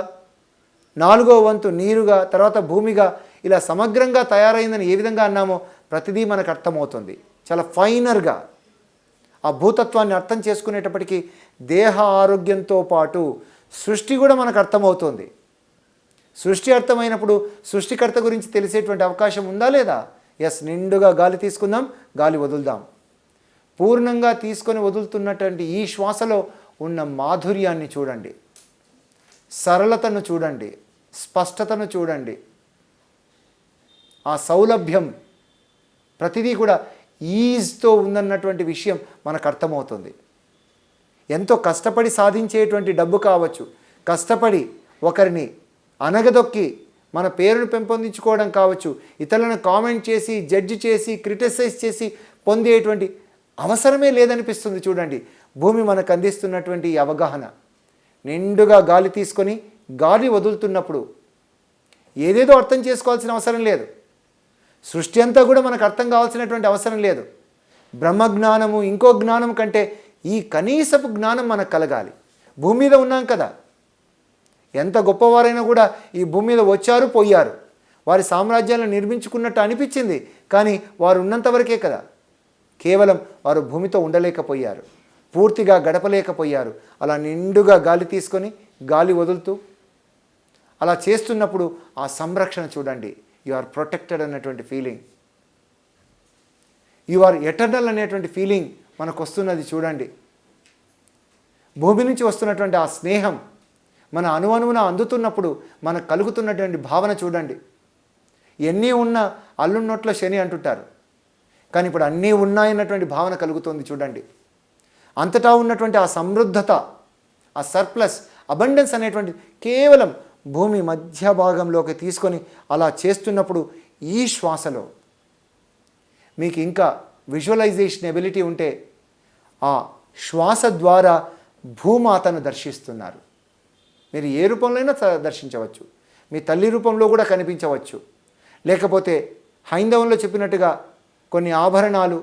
4వ వంతు నీరుగా, తర్వాత భూమిగా ఇలా సమగ్రంగా తయారైందని ఏ విధంగా అన్నామో ప్రతిదీ మనకు అర్థమవుతుంది. చాలా ఫైనర్గా ఆ భూతత్వాన్ని అర్థం చేసుకునేటప్పటికీ దేహ ఆరోగ్యంతో పాటు సృష్టి కూడా మనకు అర్థమవుతుంది. సృష్టి అర్థమైనప్పుడు సృష్టికర్త గురించి తెలిసేటువంటి అవకాశం ఉందా లేదా? ఎస్, నిండుగా గాలి తీసుకుందాం, గాలి వదులుదాం. పూర్ణంగా తీసుకొని వదులుతున్నటువంటి ఈ శ్వాసలో ఉన్న మాధుర్యాన్ని చూడండి, సరళతను చూడండి, స్పష్టతను చూడండి, ఆ సౌలభ్యం ప్రతిదీ కూడా ఈజ్తో ఉందన్నటువంటి విషయం మనకు అర్థమవుతుంది. ఎంతో కష్టపడి సాధించేటువంటి డబ్బు కావచ్చు, కష్టపడి ఒకరిని అనగదొక్కి మన పేరును పెంపొందించుకోవడం కావచ్చు, ఇతరులను కామెంట్ చేసి, జడ్జి చేసి, క్రిటిసైజ్ చేసి పొందేటువంటి అవసరమే లేదనిపిస్తుంది చూడండి. భూమి మనకు అందిస్తున్నటువంటి ఈ అవగాహన, నిండుగా గాలి తీసుకొని గాలి వదులుతున్నప్పుడు ఏదేదో అర్థం చేసుకోవాల్సిన అవసరం లేదు. సృష్టి అంతా కూడా మనకు అర్థం కావాల్సినటువంటి అవసరం లేదు. బ్రహ్మజ్ఞానము ఇంకో జ్ఞానం కంటే ఈ కనీసపు జ్ఞానం మనకు కలగాలి. భూమి మీద ఉన్నాం కదా, ఎంత గొప్పవారైనా కూడా ఈ భూమి మీద వచ్చారు, పోయారు, వారి సామ్రాజ్యాలను నిర్మించుకున్నట్టు అనిపించింది, కానీ వారు ఉన్నంతవరకే కదా. కేవలం వారు భూమితో ఉండలేకపోయారు, పూర్తిగా గడపలేకపోయారు. అలా నిండుగా గాలి తీసుకొని గాలి వదులుతూ అలా చేస్తున్నప్పుడు ఆ సంరక్షణ చూడండి. యు ఆర్ ప్రొటెక్టెడ్ అన్నటువంటి ఫీలింగ్, యు ఆర్ ఎటర్నల్ అనేటువంటి ఫీలింగ్ మనకు వస్తున్నది చూడండి. భూమి నుంచి వస్తున్నటువంటి ఆ స్నేహం మన అణువణువున అందుతున్నప్పుడు మనకు కలుగుతున్నటువంటి భావన చూడండి. ఎన్ని ఉన్నా అల్లున్నొట్ల శని అంటుంటారు, కానీ ఇప్పుడు అన్నీ ఉన్నాయన్నటువంటి భావన కలుగుతుంది చూడండి. అంతటా ఉన్నటువంటి ఆ సమృద్ధత, ఆ సర్ప్లస్, అబండెన్స్ అనేటువంటి కేవలం భూమి మధ్య భాగంలోకి తీసుకొని అలా చేస్తున్నప్పుడు ఈ శ్వాసలో మీకు ఇంకా విజువలైజేషన్ ఎబిలిటీ ఉంటే ఆ శ్వాస ద్వారా భూమాతను దర్శిస్తున్నారు. మీరు ఏ రూపంలోనైనా దర్శించవచ్చు, మీ తల్లి రూపంలో కూడా కనిపించవచ్చు, లేకపోతే హైందవంలో చెప్పినట్టుగా కొన్ని ఆభరణాలు,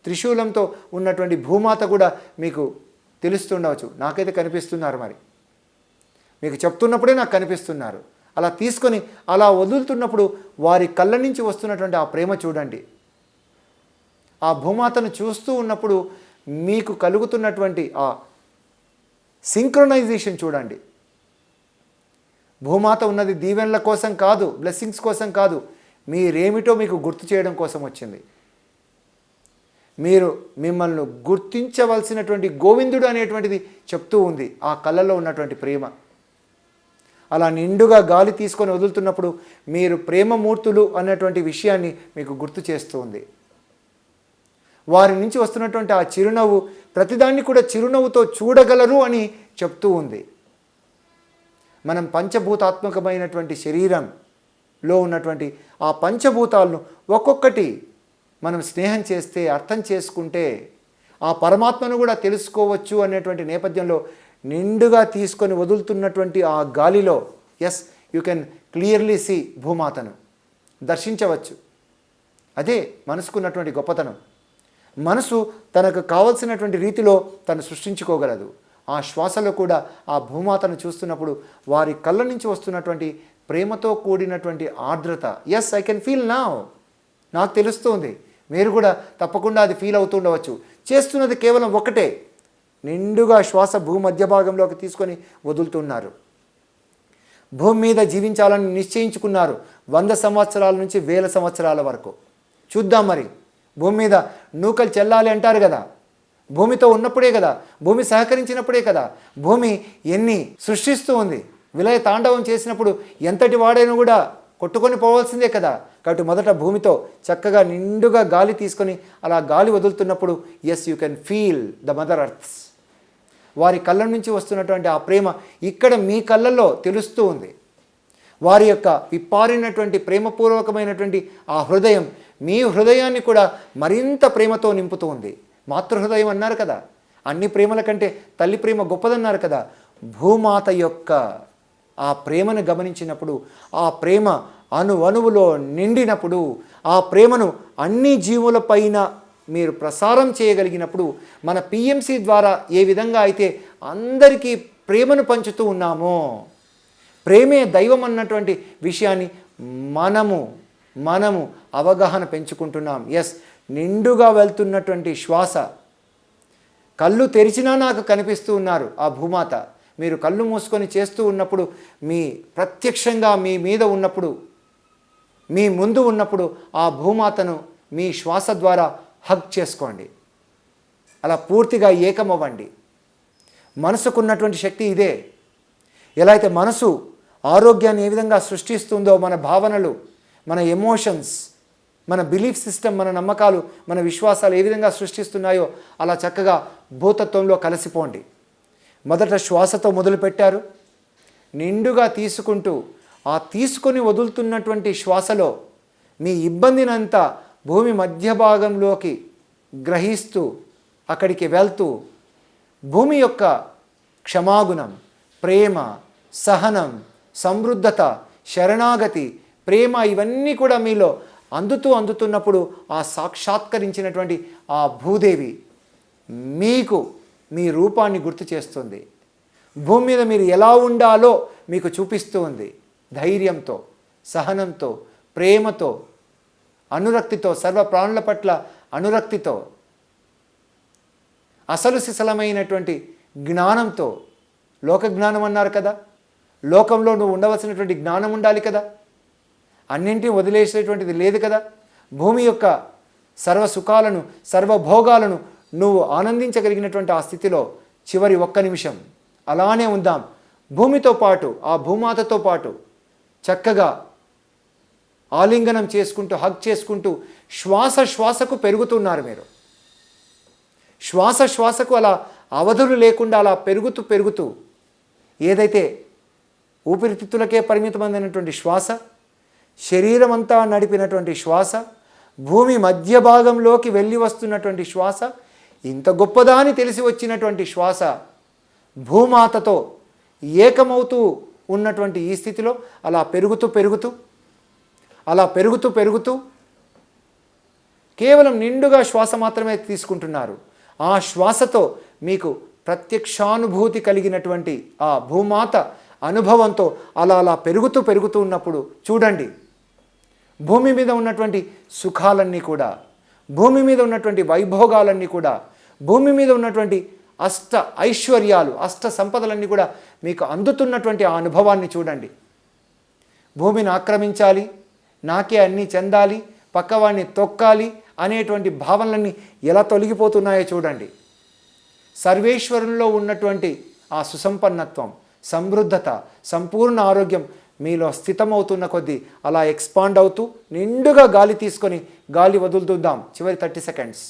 త్రిశూలంతో ఉన్నటువంటి భూమాత కూడా మీకు తెలుస్తుండవచ్చు. నాకైతే కనిపిస్తున్నారు, మరి మీకు చెప్తున్నప్పుడే నాకు కనిపిస్తున్నారు. అలా తీసుకొని అలా వదులుతున్నప్పుడు వారి కళ్ళ నుంచి వస్తున్నటువంటి ఆ ప్రేమ చూడండి. ఆ భూమాతను చూస్తూ ఉన్నప్పుడు మీకు కలుగుతున్నటువంటి ఆ సింక్రొనైజేషన్ చూడండి. భూమాత ఉన్నది దీవెనల కోసం కాదు, బ్లెస్సింగ్స్ కోసం కాదు, మీరేమిటో మీకు గుర్తు చేయడం కోసం వచ్చింది. మీరు మిమ్మల్ని గుర్తించవలసినటువంటి గోవిందుడు అనేటువంటిది చెప్తూ ఉంది ఆ కళ్ళలో ఉన్నటువంటి ప్రేమ. అలా నిండుగా గాలి తీసుకొని వదులుతున్నప్పుడు మీరు ప్రేమమూర్తులు అన్నటువంటి విషయాన్ని మీకు గుర్తు చేస్తూ ఉంది. వారి నుంచి వస్తున్నటువంటి ఆ చిరునవ్వు ప్రతిదాన్ని కూడా చిరునవ్వుతో చూడగలరు అని చెప్తూ ఉంది. మనం పంచభూతాత్మకమైనటువంటి శరీరంలో ఉన్నటువంటి ఆ పంచభూతాలను ఒక్కొక్కటి మనం స్నేహం చేస్తే, అర్థం చేసుకుంటే ఆ పరమాత్మను కూడా తెలుసుకోవచ్చు అనేటువంటి నేపథ్యంలో నిండుగా తీసుకొని వదులుతున్నటువంటి ఆ గాలిలో yes, you can clearly see భూమాతను దర్శించవచ్చు. అదే మనసుకున్నటువంటి గొప్పతనం. మనసు తనకు కావలసినటువంటి రీతిలో తను సృష్టించుకోగలదు. ఆ శ్వాసలో కూడా ఆ భూమాతను చూస్తున్నప్పుడు వారి కళ్ళ నుంచి వస్తున్నటువంటి ప్రేమతో కూడినటువంటి ఆర్ద్రత, yes, I can feel now, నాకు తెలుస్తుంది. మీరు కూడా తప్పకుండా అది ఫీల్ అవుతుండవచ్చు. చేస్తున్నది కేవలం ఒకటే, నిండుగా శ్వాస భూమధ్య భాగంలోకి తీసుకొని వదులుతున్నారు. భూమి మీద జీవించాలని నిశ్చయించుకున్నారు 100 సంవత్సరాల నుంచి 1000 సంవత్సరాల వరకు. చూద్దాం మరి, భూమి మీద నూకలు చెల్లాలి అంటారు కదా, భూమితో ఉన్నప్పుడే కదా, భూమి సహకరించినప్పుడే కదా భూమి ఎన్ని సృష్టిస్తూ ఉంది. విలయ తాండవం చేసినప్పుడు ఎంతటి వాడైనా కూడా కొట్టుకొని పోవాల్సిందే కదా. కాబట్టి మొదట భూమితో చక్కగా నిండుగా గాలి తీసుకొని అలా గాలి వదులుతున్నప్పుడు yes, you can feel the mother Earth's. వారి కళ్ళ నుంచి వస్తున్నటువంటి ఆ ప్రేమ ఇక్కడ మీ కళ్ళల్లో తెలుస్తూ ఉంది. వారి యొక్క విప్పారినటువంటి ప్రేమపూర్వకమైనటువంటి ఆ హృదయం మీ హృదయాన్ని కూడా మరింత ప్రేమతో నింపుతూ ఉంది. మాతృహృదయం అన్నారు కదా, అన్ని ప్రేమల కంటే తల్లి ప్రేమ గొప్పదన్నారు కదా. భూమాత యొక్క ఆ ప్రేమను గమనించినప్పుడు, ఆ ప్రేమ అణువణువులో నిండినప్పుడు, ఆ ప్రేమను అన్ని జీవులపైన మీరు ప్రసారం చేయగలిగినప్పుడు, మన పిఎంసి ద్వారా ఏ విధంగా అయితే అందరికీ ప్రేమను పంచుతూ ఉన్నామో, ప్రేమే దైవం అన్నటువంటి విషయాన్ని మనము అవగాహన పెంచుకుంటున్నాం. ఎస్, నిండుగా వెళ్తున్నటువంటి శ్వాస, కళ్ళు తెరిచినా నాకు కనిపిస్తూ ఉన్నారు ఆ భూమాత. మీరు కళ్ళు మూసుకొని చేస్తూ ఉన్నప్పుడు, మీ ప్రత్యక్షంగా మీ మీద ఉన్నప్పుడు, మీ ముందు ఉన్నప్పుడు ఆ భూమాతను మీ శ్వాస ద్వారా హగ్ చేసుకోండి. అలా పూర్తిగా ఏకమవ్వండి. మనసుకున్నటువంటి శక్తి ఇదే. ఎలా అయితే మనసు ఆరోగ్యాన్ని ఏ విధంగా సృష్టిస్తుందో, మన భావనలు, మన ఎమోషన్స్, మన బిలీఫ్ సిస్టమ్, మన నమ్మకాలు, మన విశ్వాసాలు ఏ విధంగా సృష్టిస్తున్నాయో అలా చక్కగా భూతత్వంలో కలిసిపోండి. మొదట శ్వాసతో మొదలుపెట్టారు, నిండుగా తీసుకుంటూ ఆ తీసుకొని వదులుతున్నటువంటి శ్వాసలో మీ ఇబ్బందినంతా భూమి మధ్య భాగంలోకి గ్రహిస్తూ అక్కడికి వెళ్తూ భూమి యొక్క క్షమాగుణం, ప్రేమ, సహనం, సమృద్ధత, శరణాగతి, ప్రేమ ఇవన్నీ కూడా మీలో అందుతున్నప్పుడు ఆ సాక్షాత్కరించినటువంటి ఆ భూదేవి మీకు మీ రూపాన్ని గుర్తు చేస్తుంది. భూమి మీద మీరు ఎలా ఉండాలో మీకు చూపిస్తూ ఉంది. ధైర్యంతో, సహనంతో, ప్రేమతో, అనురక్తితో, సర్వ ప్రాణుల పట్ల అనురక్తితో, అసలు సిసలమైనటువంటి జ్ఞానంతో. లోక జ్ఞానం అన్నారు కదా, లోకంలో నువ్వు ఉండవలసినటువంటి జ్ఞానం ఉండాలి కదా, అన్నింటినీ వదిలేసేటువంటిది లేదు కదా. భూమి యొక్క సర్వ సుఖాలను, సర్వభోగాలను నువ్వు ఆనందించగలిగినటువంటి ఆ స్థితిలో చివరి ఒక్క నిమిషం అలానే ఉందాం. భూమితో పాటు, ఆ భూమాతతో పాటు చక్కగా ఆలింగనం చేసుకుంటూ, హగ్ చేసుకుంటూ శ్వాసకు పెరుగుతున్నారు మీరు. శ్వాసకు అలా అవధులు లేకుండా అలా పెరుగుతూ ఏదైతే ఊపిరితిత్తులకే పరిమితమైనటువంటి శ్వాస, శరీరం అంతా నడిపినటువంటి శ్వాస, భూమి మధ్య భాగంలోకి వెళ్ళి వస్తున్నటువంటి శ్వాస, ఇంత గొప్పదా అని తెలిసి వచ్చినటువంటి శ్వాస, భూమాతతో ఏకమవుతూ ఉన్నటువంటి ఈ స్థితిలో అలా పెరుగుతూ కేవలం నిండుగా శ్వాస మాత్రమే తీసుకుంటున్నారు. ఆ శ్వాసతో మీకు ప్రత్యక్షానుభూతి కలిగినటువంటి ఆ భూమాత అనుభవంతో అలా పెరుగుతూ ఉన్నప్పుడు చూడండి, భూమి మీద ఉన్నటువంటి సుఖాలన్నీ కూడా, భూమి మీద ఉన్నటువంటి వైభోగాలన్నీ కూడా, భూమి మీద ఉన్నటువంటి అష్ట ఐశ్వర్యాలు, అష్ట సంపదలన్నీ కూడా మీకు అందుతున్నటువంటి ఆ అనుభవాన్ని చూడండి. భూమిని ఆక్రమించాలి, నాకే అన్నీ చెందాలి, పక్కవాడిని తొక్కాలి అనేటువంటి భావనలన్నీ ఎలా తొలగిపోతున్నాయో చూడండి. సర్వేశ్వరంలో ఉన్నటువంటి ఆ సుసంపన్నత్వం, సమృద్ధత, సంపూర్ణ ఆరోగ్యం మీలో స్థితమవుతున్న కొద్దీ అలా ఎక్స్పాండ్ అవుతూ నిండుగా గాలి తీసుకొని గాలి వదులుతుందాం. చివరి 30 సెకండ్స్.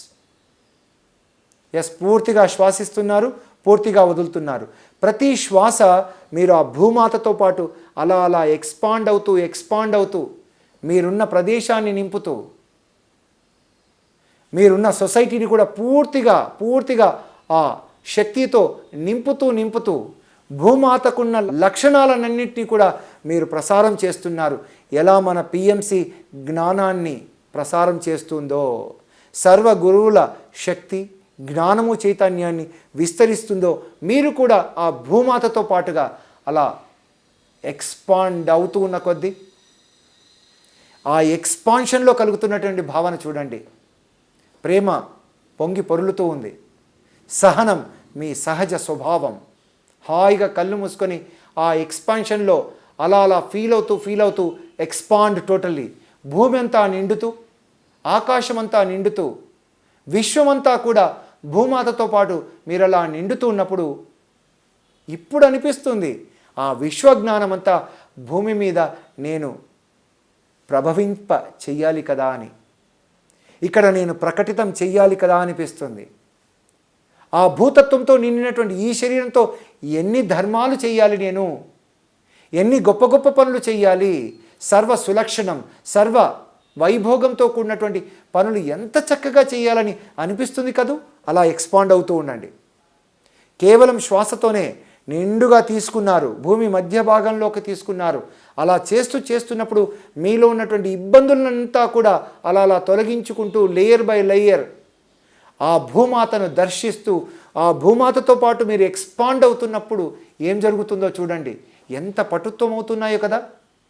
ఎస్, పూర్తిగా శ్వాసిస్తున్నారు, పూర్తిగా వదులుతున్నారు. ప్రతి శ్వాస మీరు ఆ భూమాతతో పాటు అలా ఎక్స్పాండ్ అవుతూ మీరున్న ప్రదేశాన్ని నింపుతూ, మీరున్న సొసైటీని కూడా పూర్తిగా ఆ శక్తితో నింపుతూ భూమాతకున్న లక్షణాలన్నింటినీ కూడా మీరు ప్రసారం చేస్తున్నారు. ఎలా మన పిఎంసి జ్ఞానాన్ని ప్రసారం చేస్తుందో, సర్వ గురువుల శక్తి, జ్ఞానము, చైతన్యాన్ని విస్తరిస్తుందో, మీరు కూడా ఆ భూమాతతో పాటుగా అలా ఎక్స్పాండ్ అవుతూ ఉన్న కొద్దీ ఆ ఎక్స్పాన్షన్లో కలుగుతున్నటువంటి భావన చూడండి. ప్రేమ పొంగి పొరులుతూ ఉంది, సహనం మీ సహజ స్వభావం. హాయిగా కళ్ళు మూసుకొని ఆ ఎక్స్పాన్షన్లో అలా ఫీల్ అవుతూ ఎక్స్పాండ్ టోటల్లీ. భూమి అంతా నిండుతూ, ఆకాశమంతా నిండుతూ, విశ్వమంతా కూడా భూమాతతో పాటు మీరు అలా నిండుతూ ఉన్నప్పుడు ఇప్పుడు అనిపిస్తుంది ఆ విశ్వజ్ఞానమంతా భూమి మీద నేను ప్రభవింప చెయ్యాలి కదా అని, ఇక్కడ నేను ప్రకటితం చెయ్యాలి కదా అనిపిస్తుంది. ఆ భూతత్వంతో నిండినటువంటి ఈ శరీరంతో ఎన్ని ధర్మాలు చేయాలి నేను, ఎన్ని గొప్ప గొప్ప పనులు చేయాలి, సర్వ సులక్షణం, సర్వ వైభోగంతో కూడినటువంటి పనులు ఎంత చక్కగా చేయాలని అనిపిస్తుంది కదూ. అలా ఎక్స్పాండ్ అవుతూ ఉండండి. కేవలం శ్వాసతోనే నిండుగా తీసుకున్నారు, భూమి మధ్య భాగంలోకి తీసుకున్నారు. అలా చేస్తున్నప్పుడు మీలో ఉన్నటువంటి ఇబ్బందులంతా కూడా అలా తొలగించుకుంటూ లేయర్ బై లేయర్ ఆ భూమాతను దర్శిస్తూ, ఆ భూమాతతో పాటు మీరు ఎక్స్పాండ్ అవుతున్నప్పుడు ఏం జరుగుతుందో చూడండి. ఎంత పటుత్వం అవుతున్నాయో కదా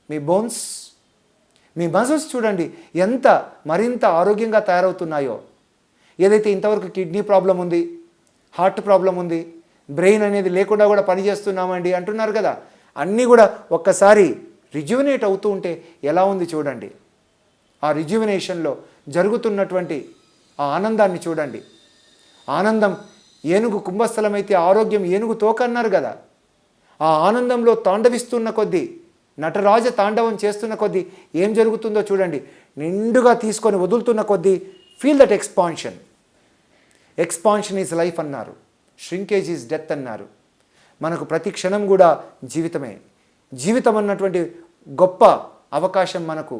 మీ బోన్స్, మీ మజిల్స్ చూడండి ఎంత మరింత ఆరోగ్యంగా తయారవుతున్నాయో. ఏదైతే ఇంతవరకు కిడ్నీ ప్రాబ్లం ఉంది, హార్ట్ ప్రాబ్లం ఉంది, బ్రెయిన్ అనేది లేకుండా కూడా పనిచేస్తున్నామండి అంటున్నారు కదా, అన్నీ కూడా ఒక్కసారి రిజ్యువినేట్ అవుతూ ఉంటే ఎలా ఉంది చూడండి. ఆ రిజ్యువినేషన్లో జరుగుతున్నటువంటి ఆ ఆనందాన్ని చూడండి. ఆనందం ఏనుగు కుంభస్థలమైతే ఆరోగ్యం ఏనుగు తోక అన్నారు కదా. ఆ ఆనందంలో తాండవిస్తున్న కొద్దీ, నటరాజ తాండవం చేస్తున్న కొద్దీ ఏం జరుగుతుందో చూడండి. నిండుగా తీసుకొని వదులుతున్న కొద్దీ feel that expansion. Expansion is life అన్నారు, ష్రింకేజ్ ఈజ్ డెత్ అన్నారు. మనకు ప్రతి క్షణం కూడా జీవితమే. జీవితం అన్నటువంటి గొప్ప అవకాశం మనకు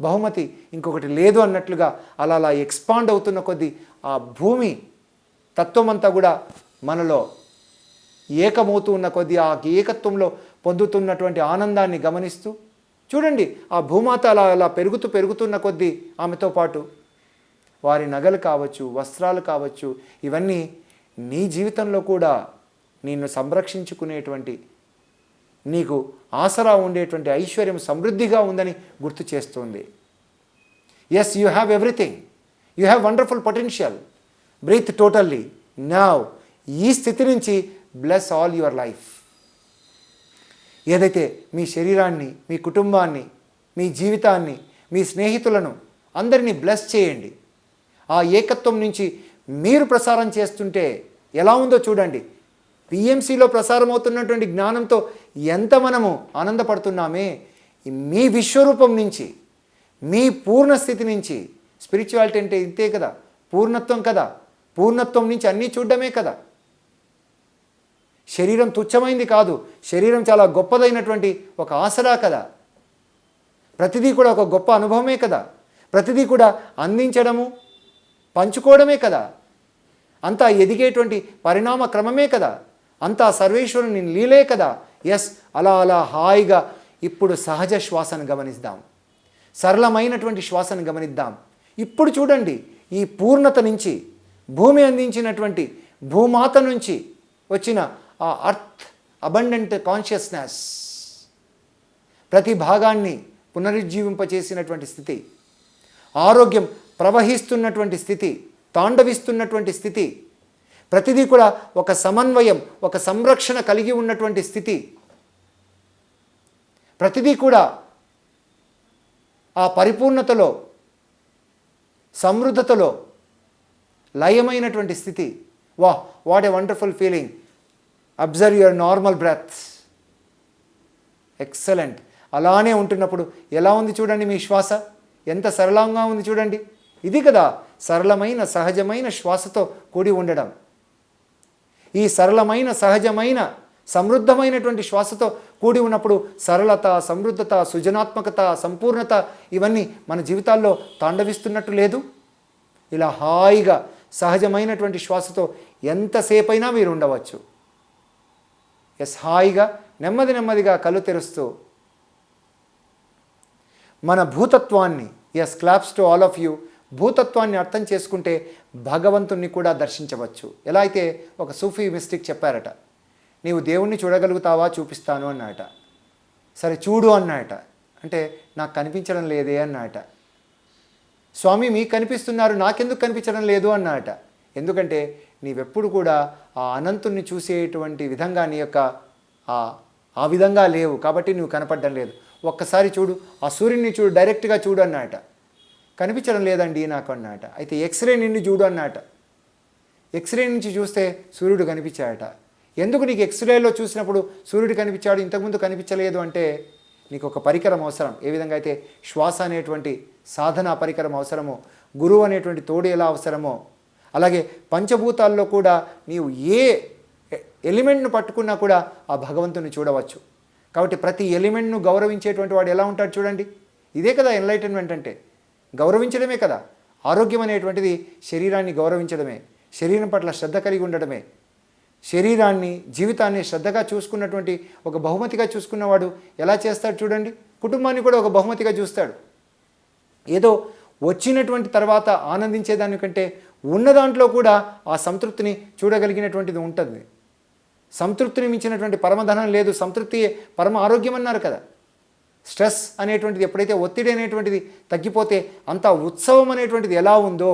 బహుమతి ఇంకొకటి లేదు అన్నట్లుగా అలా ఎక్స్పాండ్ అవుతున్న కొద్దీ ఆ భూమి తత్వమంతా కూడా మనలో ఏకమవుతూ ఉన్న కొద్దీ ఆ ఏకత్వంలో పొందుతున్నటువంటి ఆనందాన్ని గమనిస్తూ చూడండి. ఆ భూమాత అలా పెరుగుతున్న కొద్దీ ఆమెతో పాటు వారి నగలు కావచ్చు, వస్త్రాలు కావచ్చు, ఇవన్నీ నీ జీవితంలో కూడా నిన్ను సంరక్షించుకునేటువంటి, నీకు ఆసరా ఉండేటువంటి ఐశ్వర్యం సమృద్ధిగా ఉందని గుర్తు చేస్తుంది. Yes, you have everything, you have wonderful potential. Breathe totally now. ఈ స్థితి నుంచి బ్లెస్ ఆల్ యువర్ లైఫ్. ఏదైతే మీ శరీరాన్ని, మీ కుటుంబాన్ని, మీ జీవితాన్ని, మీ స్నేహితులను అందరినీ బ్లెస్ చేయండి. ఆ ఏకత్వం నుంచి మీరు ప్రసారం చేస్తుంటే ఎలా ఉందో చూడండి. పిఎంసిలో ప్రసారం అవుతున్నటువంటి జ్ఞానంతో ఎంత మనము ఆనందపడుతున్నామే. మీ విశ్వరూపం నుంచి, మీ పూర్ణ స్థితి నుంచి, స్పిరిచువాలిటీ అంటే ఇంతే కదా, పూర్ణత్వం కదా. పూర్ణత్వం నుంచి అన్నీ చూడడమే కదా. శరీరం తుచ్చమైంది కాదు, శరీరం చాలా గొప్పదైనటువంటి ఒక ఆసరా కదా. ప్రతిదీ కూడా ఒక గొప్ప అనుభవమే కదా. ప్రతిదీ కూడా అందించడము, పంచుకోవడమే కదా. అంతా ఎదిగేటువంటి పరిణామ క్రమమే కదా. అంతా సర్వేశ్వరుని లీలే కదా. ఎస్, అలా హాయిగా ఇప్పుడు సహజ శ్వాసను గమనిద్దాం, సరళమైనటువంటి శ్వాసను గమనిద్దాం. ఇప్పుడు చూడండి, ఈ పూర్ణత నుంచి, భూమి అందించినటువంటి భూమాత నుంచి వచ్చిన ఆ అర్త్ అబండెంట్ కాన్షియస్నెస్ ప్రతి భాగాన్ని పునరుజ్జీవింపచేసినటువంటి స్థితి, ఆరోగ్యం ప్రవహిస్తున్నటువంటి స్థితి, తాండవిస్తున్నటువంటి స్థితి, ప్రతిదీ కూడా ఒక సమన్వయం, ఒక సంరక్షణ కలిగి ఉన్నటువంటి స్థితి, ప్రతిదీ కూడా ఆ పరిపూర్ణతలో, సమృద్ధతలో లయమైనటువంటి స్థితి. వాహ్, what a wonderful feeling. Observe your normal breath. Excellent. అలానే ఉంటున్నప్పుడు ఎలా ఉంది చూడండి మీ శ్వాస, ఎంత సరళంగా ఉంది చూడండి. ఇది కదా సరళమైన సహజమైన శ్వాసతో కూడి ఉండడం. ఈ సరళమైన సహజమైన సమృద్ధమైనటువంటి శ్వాసతో కూడి ఉన్నప్పుడు సరళత, సమృద్ధత, సృజనాత్మకత, సంపూర్ణత ఇవన్నీ మన జీవితాల్లో తాండవిస్తున్నట్టు లేదు. ఇలా హాయిగా సహజమైనటువంటి శ్వాసతో ఎంతసేపైనా మీరు ఉండవచ్చు. ఎస్, హాయిగా నెమ్మదిగా కళ్ళు తెరుస్తూ మన భూతత్వాన్ని, yes, claps to all of you, భూతత్వాన్ని అర్థం చేసుకుంటే భగవంతుణ్ణి కూడా దర్శించవచ్చు. ఎలా అయితే ఒక సూఫీ మిస్టిక్ చెప్పారట, నీవు దేవుణ్ణి చూడగలుగుతావా, చూపిస్తాను అన్నాట. సరే చూడు అన్నాట. అంటే నాకు కనిపించడం లేదే అన్నాట. స్వామి మీకు కనిపిస్తున్నారు, నాకెందుకు కనిపించడం లేదు అన్నాట. ఎందుకంటే నీవెప్పుడు కూడా ఆ అనంతుణ్ణి చూసేటువంటి విధంగా నీ యొక్క ఆ విధంగా లేవు కాబట్టి నువ్వు కనపడడం లేదు. ఒక్కసారి చూడు, ఆ సూర్యుడిని చూడు, డైరెక్ట్గా చూడు అన్నాట. కనిపించడం లేదండి నాకు అన్నాట. అయితే ఎక్స్రే నిన్ను చూడు అన్నాట. ఎక్స్రే నుంచి చూస్తే సూర్యుడు కనిపించాడట. ఎందుకు నీకు ఎక్స్రేలో చూసినప్పుడు సూర్యుడు కనిపించాడు, ఇంతకుముందు కనిపించలేదు అంటే నీకు ఒక పరికరం అవసరం. ఏ విధంగా అయితే శ్వాస అనేటువంటి సాధన పరికరం అవసరమో, గురువు అనేటువంటి తోడు ఎలా అవసరమో, అలాగే పంచభూతాల్లో కూడా నీవు ఏ ఎలిమెంట్ను పట్టుకున్నా కూడా ఆ భగవంతుని చూడవచ్చు. కాబట్టి ప్రతి ఎలిమెంట్ను గౌరవించేటువంటి వాడు ఎలా ఉంటాడు చూడండి. ఇదే కదా ఎన్లైటన్మెంట్ అంటే, గౌరవించడమే కదా. ఆరోగ్యం అనేటువంటిది శరీరాన్ని గౌరవించడమే, శరీరం పట్ల శ్రద్ధ కలిగి ఉండడమే. శరీరాన్ని, జీవితాన్ని శ్రద్ధగా చూసుకున్నటువంటి, ఒక బహుమతిగా చూసుకున్నవాడు ఎలా చేస్తాడు చూడండి. కుటుంబాన్ని కూడా ఒక బహుమతిగా చూస్తాడు. ఏదో వచ్చినటువంటి తర్వాత ఆనందించేదానికంటే ఉన్న దాంట్లో కూడా ఆ సంతృప్తిని చూడగలిగినటువంటిది ఉంటుంది. సంతృప్తిని మించినటువంటి పరమధనం లేదు. సంతృప్తి పరమ ఆరోగ్యం అన్నారు కదా. స్ట్రెస్ అనేటువంటిది ఎప్పుడైతే ఒత్తిడి అనేటువంటిది తగ్గిపోతే అంత ఉత్సవం అనేటువంటిది ఎలా ఉందో,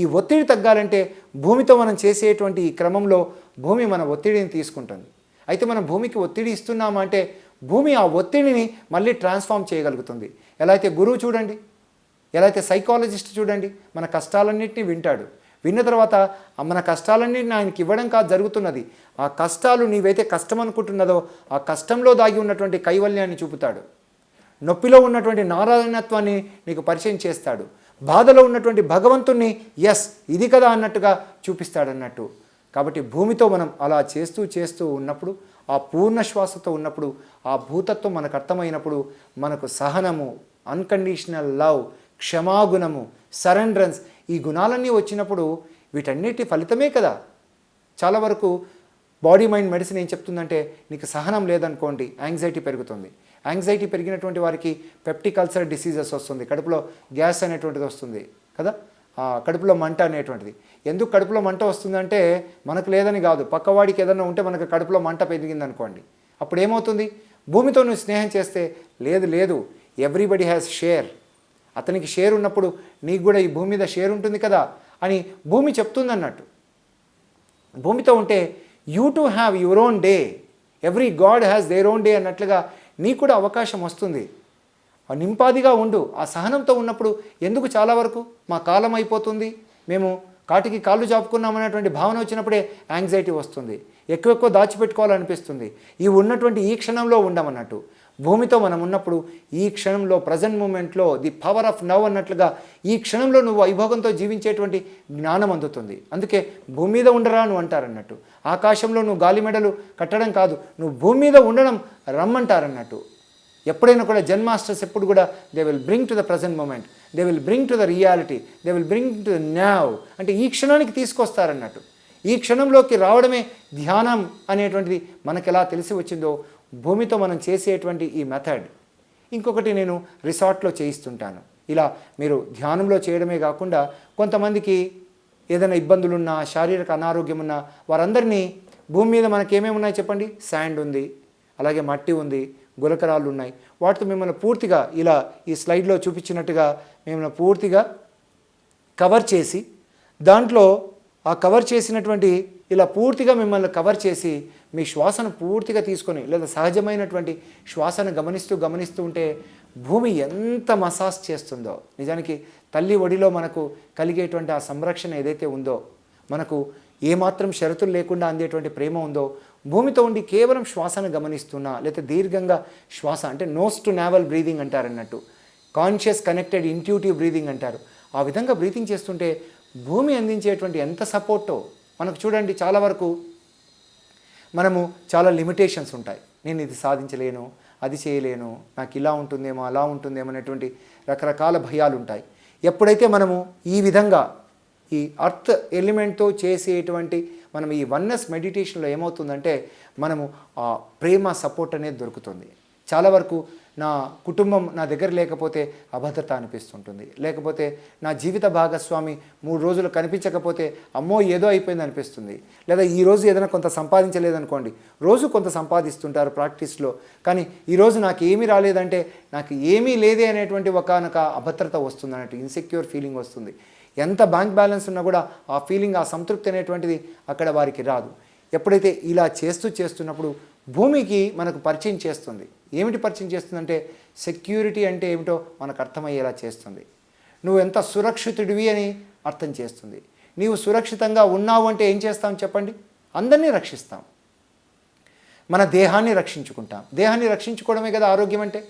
ఈ ఒత్తిడి తగ్గాలంటే భూమితో మనం చేసేటువంటి ఈ క్రమంలో భూమి మన ఒత్తిడిని తీసుకుంటుంది. అయితే మనం భూమికి ఒత్తిడి ఇస్తున్నామా అంటే భూమి ఆ ఒత్తిడిని మళ్ళీ ట్రాన్స్ఫార్మ్ చేయగలుగుతుంది. ఎలా అయితే గురువు చూడండి, ఎలా అయితే సైకాలజిస్ట్ చూడండి, మన కష్టాలన్నింటినీ వింటాడు. విన్న తర్వాత మన కష్టాలన్నింటినీ ఆయనకి ఇవ్వడం కాదు జరుగుతున్నది. ఆ కష్టాలు నీవైతే కష్టం అనుకుంటున్నదో ఆ కష్టంలో దాగి ఉన్నటువంటి కైవల్యాన్ని చూపుతాడు. నొప్పిలో ఉన్నటువంటి నారాయణత్వాన్ని నీకు పరిచయం చేస్తాడు. బాధలో ఉన్నటువంటి భగవంతుణ్ణి ఎస్ ఇది కదా అన్నట్టుగా చూపిస్తాడన్నట్టు. కాబట్టి భూమితో మనం అలా చేస్తూ చేస్తూ ఉన్నప్పుడు, ఆ పూర్ణ శ్వాసతో ఉన్నప్పుడు, ఆ భూతత్వం మనకు అర్థమైనప్పుడు మనకు సహనము, అన్కండిషనల్ లవ్, క్షమాగుణము, సరెండ్రెన్స్, ఈ గుణాలన్నీ వచ్చినప్పుడు వీటన్నిటి ఫలితమే కదా. చాలా వరకు బాడీ మైండ్ మెడిసిన్ ఏం చెప్తుందంటే, నీకు సహనం లేదనుకోండి యాంగ్జైటీ పెరుగుతుంది. యాంగ్జైటీ పెరిగినటువంటి వారికి పెప్టిక్ అల్సర్ డిసీజెస్ వస్తుంది, కడుపులో గ్యాస్ అనేటువంటిది వస్తుంది కదా, కడుపులో మంట అనేటువంటిది. ఎందుకు కడుపులో మంట వస్తుందంటే మనకు లేదని కాదు, పక్కవాడికి ఏదైనా ఉంటే మనకు కడుపులో మంట పెరిగిందనుకోండి, అప్పుడు ఏమవుతుంది? భూమితో నువ్వు స్నేహం చేస్తే లేదు లేదు ఎవ్రీబడి హ్యాస్ షేర్, అతనికి షేర్ ఉన్నప్పుడు నీకు కూడా ఈ భూమి మీద షేర్ ఉంటుంది కదా అని భూమి చెప్తుంది అన్నట్టు. భూమితో ఉంటే you to have your own day, every God has their own day అన్నట్లుగా నీకు కూడా అవకాశం వస్తుంది. నింపాదిగా ఉండు. ఆ సహనంతో ఉన్నప్పుడు ఎందుకు చాలా వరకు మా కాలం అయిపోతుంది, మేము కాటికి కాళ్ళు చాపుకున్నామనేటువంటి భావన వచ్చినప్పుడే యాంగ్జైటీ వస్తుంది, ఎక్కువ దాచిపెట్టుకోవాలనిపిస్తుంది. ఈ ఉన్నటువంటి ఈ క్షణంలో ఉండమన్నట్టు. భూమితో మనం ఉన్నప్పుడు ఈ క్షణంలో, ప్రజెంట్ మూమెంట్లో, ది పవర్ ఆఫ్ నవ్ అన్నట్లుగా ఈ క్షణంలో నువ్వు వైభోగంతో జీవించేటువంటి జ్ఞానం అందుతుంది. అందుకే భూమి మీద ఉండరా నువ్వు అంటారన్నట్టు. ఆకాశంలో నువ్వు గాలి మెడలు కట్టడం కాదు, నువ్వు భూమి మీద ఉండడం రమ్మంటారన్నట్టు. ఎప్పుడైనా కూడా జన్మాస్టర్స్ ఎప్పుడు కూడా they will bring to the present moment, they will bring to the reality, they will bring to the now, అంటే ఈ క్షణానికి తీసుకొస్తారన్నట్టు. ఈ క్షణంలోకి రావడమే ధ్యానం అనేటువంటిది మనకు ఎలా తెలిసి వచ్చిందో భూమితో మనం చేసేటువంటి ఈ మెథడ్. ఇంకొకటి నేను రిసార్ట్లో చేయిస్తుంటాను. ఇలా మీరు ధ్యానంలో చేయడమే కాకుండా కొంతమందికి ఏదైనా ఇబ్బందులున్నా, శారీరక అనారోగ్యం ఉన్నా వారందరినీ భూమి మీద మనకి ఏమేమి ఉన్నాయి చెప్పండి. శాండ్ ఉంది, అలాగే మట్టి ఉంది, గులకరాళ్ళు ఉన్నాయి. వాటితో మిమ్మల్ని పూర్తిగా ఇలా ఈ స్లైడ్లో చూపించినట్టుగా మిమ్మల్ని పూర్తిగా కవర్ చేసి, దాంట్లో ఆ కవర్ చేసినటువంటి ఇలా పూర్తిగా మిమ్మల్ని కవర్ చేసి మీ శ్వాసను పూర్తిగా తీసుకొని, లేదా సహజమైనటువంటి శ్వాసను గమనిస్తూ ఉంటే భూమి ఎంత మసాజ్ చేస్తుందో. నిజానికి తల్లి ఒడిలో మనకు కలిగేటువంటి ఆ సంరక్షణ ఏదైతే ఉందో, మనకు ఏమాత్రం షరతులు లేకుండా అందేటువంటి ప్రేమ ఉందో, భూమితో ఉండి కేవలం శ్వాసను గమనిస్తున్నా, లేకపోతే దీర్ఘంగా శ్వాస అంటే నోస్ టు నావల్ బ్రీదింగ్ అంటారన్నట్టు, కాన్షియస్ కనెక్టెడ్ ఇంట్యూటివ్ బ్రీదింగ్ అంటారు. ఆ విధంగా బ్రీతింగ్ చేస్తుంటే భూమి అందించేటువంటి ఎంత సపోర్టో మనకు చూడండి. చాలా వరకు మనము చాలా లిమిటేషన్స్ ఉంటాయి. నేను ఇది సాధించలేను, అది చేయలేను, నాకు ఇలా ఉంటుందేమో అలా ఉంటుందేమో అనేటువంటి రకరకాల భయాలు ఉంటాయి. ఎప్పుడైతే మనము ఈ విధంగా ఈ అర్త్ ఎలిమెంట్తో చేసేటువంటి మనం ఈ వన్నెస్ మెడిటేషన్లో ఏమవుతుందంటే మనము ఆ ప్రేమ సపోర్ట్ అనేది దొరుకుతుంది. చాలా వరకు నా కుటుంబం నా దగ్గర లేకపోతే అభద్రత అనిపిస్తుంటుంది, లేకపోతే నా జీవిత భాగస్వామి 3 రోజులు కనిపించకపోతే అమ్మో ఏదో అయిపోయింది అనిపిస్తుంది, లేదా ఈరోజు ఏదైనా కొంత సంపాదించలేదనుకోండి, రోజు కొంత సంపాదిస్తుంటారు ప్రాక్టీస్లో, కానీ ఈరోజు నాకు ఏమీ రాలేదంటే నాకు ఏమీ లేదే అనేటువంటి ఒకనొక అభద్రత వస్తుంది అన్నట్టు, ఇన్సెక్యూర్ ఫీలింగ్ వస్తుంది. ఎంత బ్యాంక్ బ్యాలెన్స్ ఉన్నా కూడా ఆ ఫీలింగ్, ఆ సంతృప్తి అనేటువంటిది అక్కడ వారికి రాదు. ఎప్పుడైతే ఇలా చేస్తున్నప్పుడు భూమికి మనకు పరిచయం చేస్తుంది. ఏమిటి పరిచయం చేస్తుందంటే సెక్యూరిటీ అంటే ఏమిటో మనకు అర్థమయ్యేలా చేస్తుంది. నువ్వు ఎంత సురక్షితుడివి అని అర్థం చేస్తుంది. నీవు సురక్షితంగా ఉన్నావు అంటే ఏం చేస్తాం చెప్పండి? అందరినీ రక్షిస్తాం, మన దేహాన్ని రక్షించుకుంటాం. దేహాన్ని రక్షించుకోవడమే కదా ఆరోగ్యం అంటే.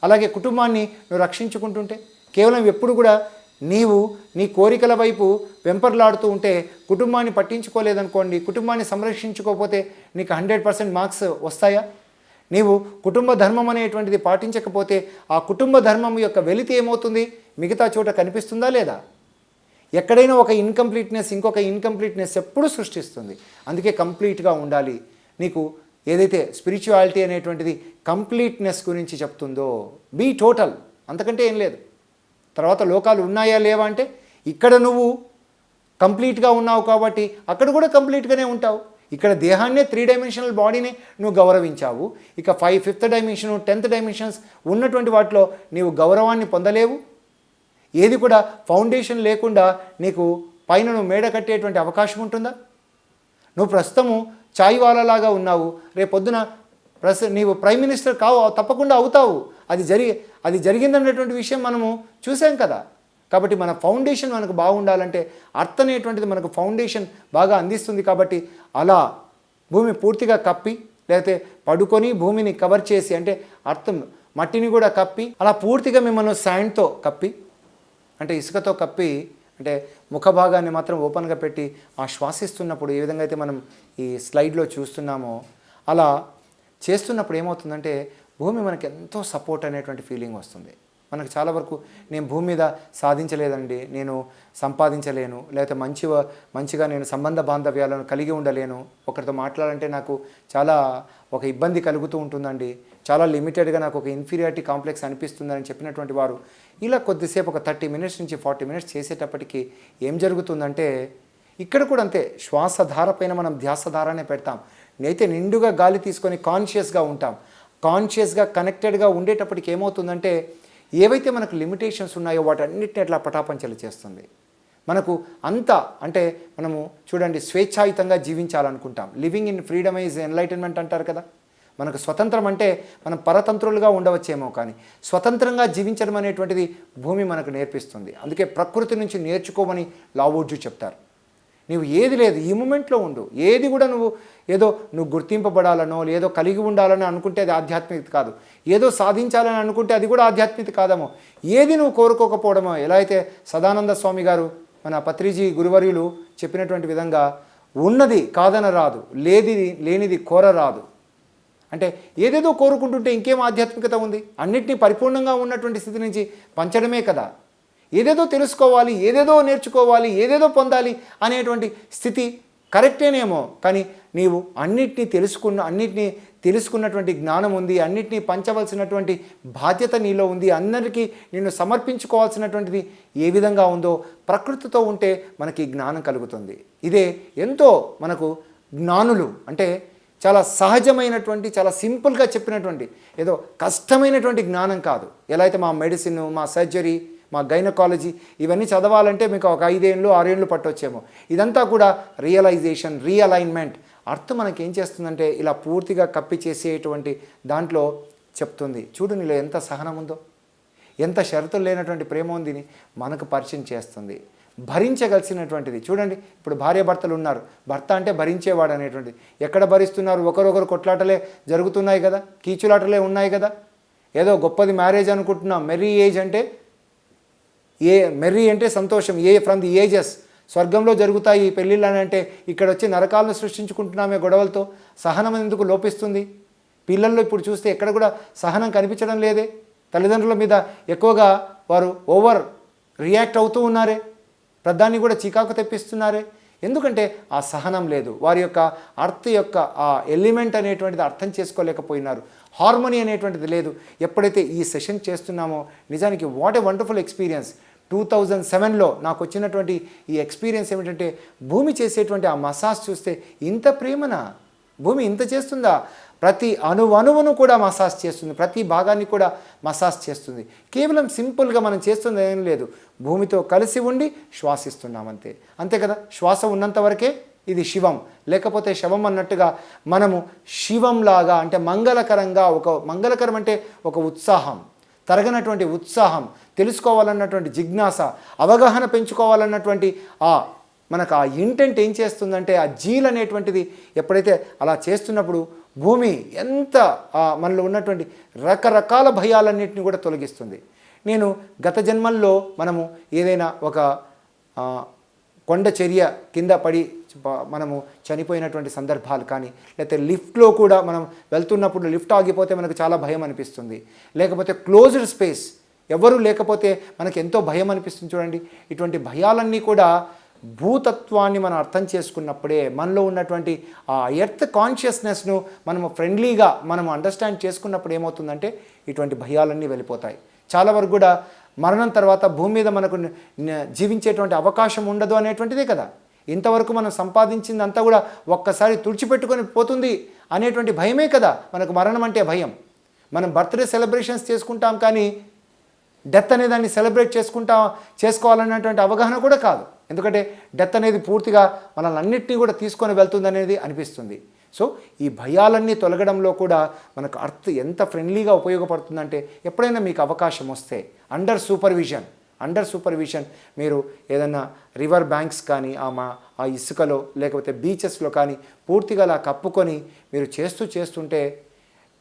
అలాగే కుటుంబాన్ని నువ్వు రక్షించుకుంటుంటే, కేవలం ఎప్పుడు కూడా నీవు నీ కోరికల వైపు వెంపర్లాడుతూ ఉంటే కుటుంబాన్ని పట్టించుకోలేదనుకోండి, కుటుంబాన్ని సంరక్షించుకోకపోతే నీకు 100% మార్క్స్ వస్తాయా? నీవు కుటుంబ ధర్మం అనేటువంటిది పాటించకపోతే ఆ కుటుంబ ధర్మం యొక్క వెలితి ఏమవుతుంది, మిగతా చోట కనిపిస్తుందా లేదా? ఎక్కడైనా ఒక ఇన్కంప్లీట్నెస్ ఇంకొక ఇన్కంప్లీట్నెస్ ఎప్పుడు సృష్టిస్తుంది. అందుకే కంప్లీట్గా ఉండాలి. నీకు ఏదైతే స్పిరిచువాలిటీ అనేటువంటిది కంప్లీట్నెస్ గురించి చెప్తుందో, బీ టోటల్, అంతకంటే ఏం లేదు. తర్వాత లోకాలు ఉన్నాయా లేవా అంటే ఇక్కడ నువ్వు కంప్లీట్గా ఉన్నావు కాబట్టి అక్కడ కూడా కంప్లీట్గానే ఉంటావు. ఇక్కడ దేహాన్నే 3 డైమెన్షనల్ బాడీని నువ్వు గౌరవించావు. ఇక 5th డైమెన్షన్ 10th డైమెన్షన్స్ ఉన్నటువంటి వాటిలో నీవు గౌరవాన్ని పొందలేవు. ఏది కూడా ఫౌండేషన్ లేకుండా నీకు పైన నువ్వు మేడ కట్టేటువంటి అవకాశం ఉంటుందా? నువ్వు ప్రస్తుతము చాయ్ వాలాలాగా ఉన్నావు, రేపొద్దున నీవు ప్రైమ్ మినిస్టర్ కావు, తప్పకుండా అవుతావు. అది జరిగిందన్నటువంటి విషయం మనము చూసాం కదా. కాబట్టి మన ఫౌండేషన్ మనకు బాగుండాలంటే అర్థం అనేటువంటిది మనకు ఫౌండేషన్ బాగా అందిస్తుంది. కాబట్టి అలా భూమి పూర్తిగా కప్పి లేకపోతే పడుకొని భూమిని కవర్ చేసి, అంటే అర్థం మట్టిని కూడా కప్పి అలా పూర్తిగా మిమ్మల్ని శాండ్తో కప్పి, అంటే ఇసుకతో కప్పి, అంటే ముఖ భాగాన్ని మాత్రం ఓపెన్గా పెట్టి ఆ శ్వాసిస్తున్నప్పుడు ఏ విధంగా అయితే మనం ఈ స్లైడ్లో చూస్తున్నామో అలా చేస్తున్నప్పుడు ఏమవుతుందంటే భూమి మనకి ఎంతో సపోర్ట్ అనేటువంటి ఫీలింగ్ వస్తుంది. మనకు చాలా వరకు నేను భూమి మీద సాధించలేదండి, నేను సంపాదించలేను, లేకపోతే మంచిగా నేను సంబంధ బాంధవ్యాలను కలిగి ఉండలేను, ఒకరితో మాట్లాడాలంటే నాకు చాలా ఒక ఇబ్బంది కలుగుతూ ఉంటుందండి, చాలా లిమిటెడ్గా నాకు ఒక ఇన్ఫీరియారిటీ కాంప్లెక్స్ అనిపిస్తుందని చెప్పినటువంటి వారు ఇలా కొద్దిసేపు ఒక 30 minutes నుంచి 40 minutes చేసేటప్పటికి ఏం జరుగుతుందంటే ఇక్కడ కూడా అంతే, శ్వాసధార పైన మనం ధ్యాసధారనే పెడతాం. నేనైతే నిండుగా గాలి తీసుకొని కాన్షియస్గా ఉంటాం. కాన్షియస్గా కనెక్టెడ్గా ఉండేటప్పటికి ఏమవుతుందంటే ఏవైతే మనకు లిమిటేషన్స్ ఉన్నాయో వాటన్నిటిని అట్లా పటాపంచలు చేస్తుంది. మనకు అంతా అంటే మనము చూడండి స్వేచ్ఛాయుతంగా జీవించాలనుకుంటాం. Living in freedom is enlightenment అంటారు కదా. మనకు స్వతంత్రం అంటే మనం పరతంత్రులుగా ఉండవచ్చేమో, కానీ స్వతంత్రంగా జీవించడం అనేటువంటిది భూమి మనకు నేర్పిస్తుంది. అందుకే ప్రకృతి నుంచి నేర్చుకోమని లావోజు చెప్తారు. నీవు ఏది లేదు ఈ మూమెంట్లో ఉండు. ఏది కూడా నువ్వు గుర్తింపబడాలనో లేదో కలిగి ఉండాలని అనుకుంటే అది ఆధ్యాత్మికత కాదు. ఏదో సాధించాలని అనుకుంటే అది కూడా ఆధ్యాత్మికత కాదమో. ఏది నువ్వు కోరుకోకపోవడమో, ఎలా అయితే సదానంద స్వామి గారు మన పత్రిజీ గురువర్యులు చెప్పినటువంటి విధంగా ఉన్నది కాదనరాదు, లేనిది కోరరాదు. అంటే ఏదేదో కోరుకుంటుంటే ఇంకేం ఆధ్యాత్మికత ఉంది? అన్నిటినీ పరిపూర్ణంగా ఉన్నటువంటి స్థితి నుంచి పంచడమే కదా. ఏదేదో తెలుసుకోవాలి, ఏదేదో నేర్చుకోవాలి, ఏదేదో పొందాలి అనేటువంటి స్థితి కరెక్టేనేమో, కానీ నీవు అన్నిటినీ తెలుసుకున్నటువంటి జ్ఞానం ఉంది, అన్నిటినీ పంచవలసినటువంటి బాధ్యత నీలో ఉంది, అందరికీ నిన్ను సమర్పించుకోవాల్సినటువంటిది ఏ విధంగా ఉందో ప్రకృతితో ఉంటే మనకి జ్ఞానం కలుగుతుంది. ఇదే ఎంతో మనకు జ్ఞానులు అంటే చాలా సహజమైనటువంటి, చాలా సింపుల్గా చెప్పినటువంటి, ఏదో కష్టమైనటువంటి జ్ఞానం కాదు. ఎలా అయితే మా మెడిసిన్, మా సర్జరీ, మా గైనకాలజీ ఇవన్నీ చదవాలంటే మీకు ఒక 5 ఏళ్ళు 6 ఏళ్ళు పట్టొచ్చేమో. ఇదంతా కూడా రియలైజేషన్, రీఅలైన్మెంట్ అర్థం మనకి ఏం చేస్తుందంటే ఇలా పూర్తిగా కప్పి చేసేటువంటి దాంట్లో చెప్తుంది. చూడు నీలో ఎంత సహనం ఉందో, ఎంత షరతులు లేనటువంటి ప్రేమ ఉందని మనకు పరిచయం చేస్తుంది. భరించగలిసినటువంటిది చూడండి. ఇప్పుడు భార్యాభర్తలు ఉన్నారు, భర్త అంటే భరించేవాడు అనేటువంటిది. ఎక్కడ భరిస్తున్నారు? ఒకరొకరు కొట్లాటలే జరుగుతున్నాయి కదా, కీచులాటలే ఉన్నాయి కదా. ఏదో గొప్పది మ్యారేజ్ అనుకుంటున్నాం. మెర్రీ అంటే సంతోషం. ఫ్రమ్ ది ఏజెస్ స్వర్గంలో జరుగుతాయి ఈ పెళ్ళిళ్ళు అని అంటే ఇక్కడ వచ్చి నరకాలను సృష్టించుకుంటున్నామే గొడవలతో. సహనం ఎందుకు లోపిస్తుంది? పిల్లల్లో ఇప్పుడు చూస్తే ఎక్కడ కూడా సహనం కనిపించడం లేదే. తల్లిదండ్రుల మీద ఎక్కువగా వారు ఓవర్ రియాక్ట్ అవుతూ ఉన్నారే, ప్రధాన్ని కూడా చికాకు తెప్పిస్తున్నారే. ఎందుకంటే ఆ సహనం లేదు, వారి యొక్క యొక్క ఆ ఎలిమెంట్ అనేటువంటిది అర్థం చేసుకోలేకపోయినారు. హార్మోనీ అనేటువంటిది లేదు. ఎప్పుడైతే ఈ సెషన్ చేస్తున్నామో నిజానికి వాట్ ఏ వండర్ఫుల్ ఎక్స్పీరియన్స్. 2007లో నాకు వచ్చినటువంటి ఈ ఎక్స్పీరియన్స్ ఏమిటంటే భూమి చేసేటువంటి ఆ మసాజ్ చూస్తే ఇంత ప్రేమనా? భూమి ఇంత చేస్తుందా? ప్రతి అణువును కూడా మసాజ్ చేస్తుంది, ప్రతి భాగాన్ని కూడా మసాజ్ చేస్తుంది. కేవలం సింపుల్గా మనం చేస్తుంది ఏం లేదు, భూమితో కలిసి ఉండి శ్వాసిస్తున్నాం అంతే కదా. శ్వాస ఉన్నంత వరకే ఇది శివం, లేకపోతే శవం అన్నట్టుగా మనము శివంలాగా అంటే మంగళకరంగా, మంగళకరం అంటే ఒక ఉత్సాహం, తరగనటువంటి ఉత్సాహం, తెలుసుకోవాలన్నటువంటి జిజ్ఞాస, అవగాహన పెంచుకోవాలన్నటువంటి మనకు ఆ ఇంటెంట్ ఏం చేస్తుందంటే ఆ జీల్ అనేటువంటిది ఎప్పుడైతే అలా చేస్తున్నప్పుడు భూమి ఎంత మనలో ఉన్నటువంటి రకరకాల భయాలన్నింటినీ కూడా తొలగిస్తుంది. నేను గత జన్మల్లో మనము ఏదైనా ఒక కొండ చర్య కింద పడి మనము చనిపోయినటువంటి సందర్భాలు కానీ, లేకపోతే లిఫ్ట్లో కూడా మనం వెళ్తున్నప్పుడు లిఫ్ట్ ఆగిపోతే మనకు చాలా భయం అనిపిస్తుంది, లేకపోతే క్లోజ్డ్ స్పేస్ ఎవరు లేకపోతే మనకు ఎంతో భయం అనిపిస్తుంది చూడండి. ఇటువంటి భయాలన్నీ కూడా భూతత్వాన్ని మనం అర్థం చేసుకున్నప్పుడే, మనలో ఉన్నటువంటి ఆ ఎర్త్ కాన్షియస్నెస్ను మనము ఫ్రెండ్లీగా మనం అండర్స్టాండ్ చేసుకున్నప్పుడు ఏమవుతుందంటే ఇటువంటి భయాలన్నీ వెళ్ళిపోతాయి. చాలా వరకు కూడా మరణం తర్వాత భూమి మీద మనకు జీవించేటువంటి అవకాశం ఉండదు అనేటువంటిదే కదా. ఇంతవరకు మనం సంపాదించిందంతా కూడా ఒక్కసారి తుడిచిపెట్టుకొని పోతుంది అనేటువంటి భయమే కదా మనకు మరణం అంటే భయం. మనం బర్త్డే సెలబ్రేషన్స్ చేసుకుంటాం కానీ డెత్ అనే దాన్ని సెలబ్రేట్ చేసుకోవాలన్నటువంటి అవగాహన కూడా కాదు. ఎందుకంటే డెత్ అనేది పూర్తిగా మనల్ని అన్నింటినీ కూడా తీసుకొని వెళ్తుంది అనేది అనిపిస్తుంది. సో ఈ భయాలన్నీ తొలగడంలో కూడా మనకు అర్త్ ఎంత ఫ్రెండ్లీగా ఉపయోగపడుతుందంటే, ఎప్పుడైనా మీకు అవకాశం వస్తే అండర్ సూపర్విజన్ మీరు ఏదైనా రివర్ బ్యాంక్స్ కానీ ఆ ఇసుకలో లేకపోతే బీచెస్లో కానీ పూర్తిగా అలా కప్పుకొని మీరు చేస్తుంటే,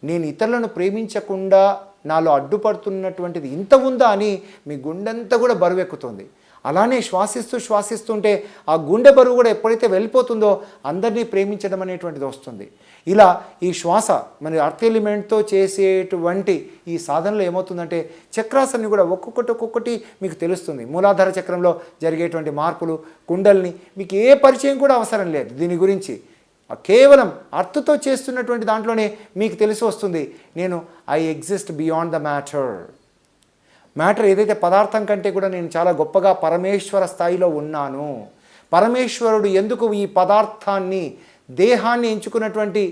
నేను ఇతరులను ప్రేమించకుండా నాలో అడ్డుపడుతున్నటువంటిది ఇంత ఉందా అని మీ గుండెంతా కూడా బరువెక్కుతుంది. అలానే శ్వాసిస్తుంటే ఆ గుండె బరువు కూడా ఎప్పుడైతే వెళ్ళిపోతుందో అందరినీ ప్రేమించడం అనేటువంటిది వస్తుంది. ఇలా ఈ శ్వాస మన అర్త్ ఎలిమెంట్తో చేసేటువంటి ఈ సాధనలో ఏమవుతుందంటే చక్రాసన్ని కూడా ఒక్కొక్కటి మీకు తెలుస్తుంది. మూలాధార చక్రంలో జరిగేటువంటి మార్పులు, కుండల్ని మీకు ఏ పరిచయం కూడా అవసరం లేదు దీని గురించి. కేవలం అర్త్తో చేస్తున్నటువంటి దాంట్లోనే మీకు తెలిసి వస్తుంది, నేను I exist beyond the matter ఏదైతే పదార్థం కంటే కూడా నేను చాలా గొప్పగా పరమేశ్వర స్థాయిలో ఉన్నాను. పరమేశ్వరుడు ఎందుకు ఈ పదార్థాన్ని, దేహాన్ని ఎంచుకున్నటువంటి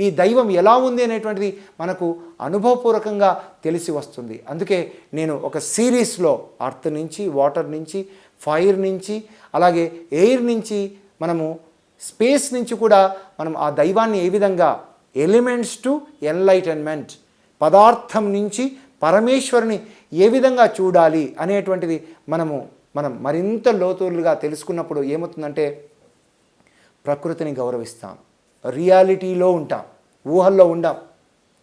ఈ దైవం ఎలా ఉంది అనేటువంటిది మనకు అనుభవపూర్వకంగా తెలిసి వస్తుంది. అందుకే నేను ఒక సిరీస్లో అర్త్ నుంచి, వాటర్ నుంచి, ఫైర్ నుంచి, అలాగే ఎయిర్ నుంచి, మనము స్పేస్ నుంచి కూడా మనం ఆ దైవాన్ని ఏ విధంగా ఎలిమెంట్స్ టు ఎన్లైటన్మెంట్, పదార్థం నుంచి పరమేశ్వరుని ఏ విధంగా చూడాలి అనేటువంటిది మనం మరింత లోతులుగా తెలుసుకున్నప్పుడు ఏమవుతుందంటే ప్రకృతిని గౌరవిస్తాం, రియాలిటీలో ఉంటాం, ఊహల్లో ఉండాం.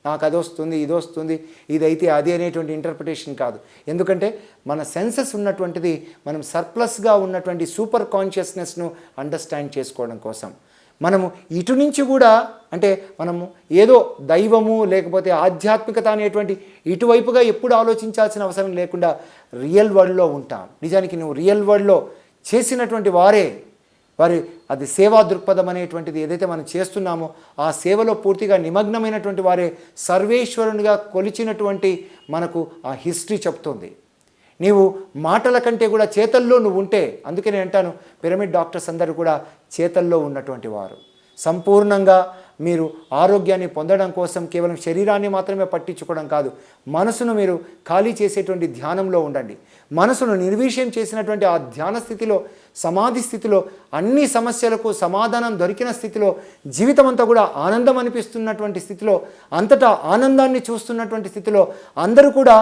నాకు అది వస్తుంది, ఇది వస్తుంది, ఇదైతే అది అనేటువంటి ఇంటర్ప్రిటేషన్ కాదు. ఎందుకంటే మన సెన్సెస్ ఉన్నటువంటిది మనం సర్ప్లస్గా ఉన్నటువంటి సూపర్ కాన్షియస్నెస్ను అండర్స్టాండ్ చేసుకోవడం కోసం. మనము ఇటు నుంచి కూడా అంటే మనము ఏదో దైవము లేకపోతే ఆధ్యాత్మికత అనేటువంటి ఇటువైపుగా ఎప్పుడు ఆలోచించాల్సిన అవసరం లేకుండా రియల్ వరల్డ్లో ఉంటాం. నిజానికి నువ్వు రియల్ వరల్డ్లో చేసినటువంటి వారి అది సేవా దృక్పథం అనేటువంటిది ఏదైతే మనం చేస్తున్నామో ఆ సేవలో పూర్తిగా నిమగ్నమైనటువంటి వారే సర్వేశ్వరునిగా కొలిచినటువంటి మనకు ఆ హిస్టరీ చెప్తుంది. నీవు మాటల కంటే కూడా చేతల్లో నువ్వు ఉంటే, అందుకే నేను అంటాను పిరమిడ్ డాక్టర్స్ అందరూ కూడా చేతల్లో ఉన్నటువంటి వారు. సంపూర్ణంగా మీరు ఆరోగ్యాన్ని పొందడం కోసం కేవలం శరీరాన్ని మాత్రమే పట్టించుకోవడం కాదు, మనసును మీరు ఖాళీ చేసేటువంటి ధ్యానంలో ఉండండి. మనసును నిర్వీర్యం చేసినటువంటి ఆ ధ్యాన స్థితిలో, సమాధి స్థితిలో, అన్ని సమస్యలకు సమాధానం దొరికిన స్థితిలో, జీవితం అంతా కూడా ఆనందం అనిపిస్తున్నటువంటి స్థితిలో, అంతటా ఆనందాన్ని చూస్తున్నటువంటి స్థితిలో, అందరూ కూడా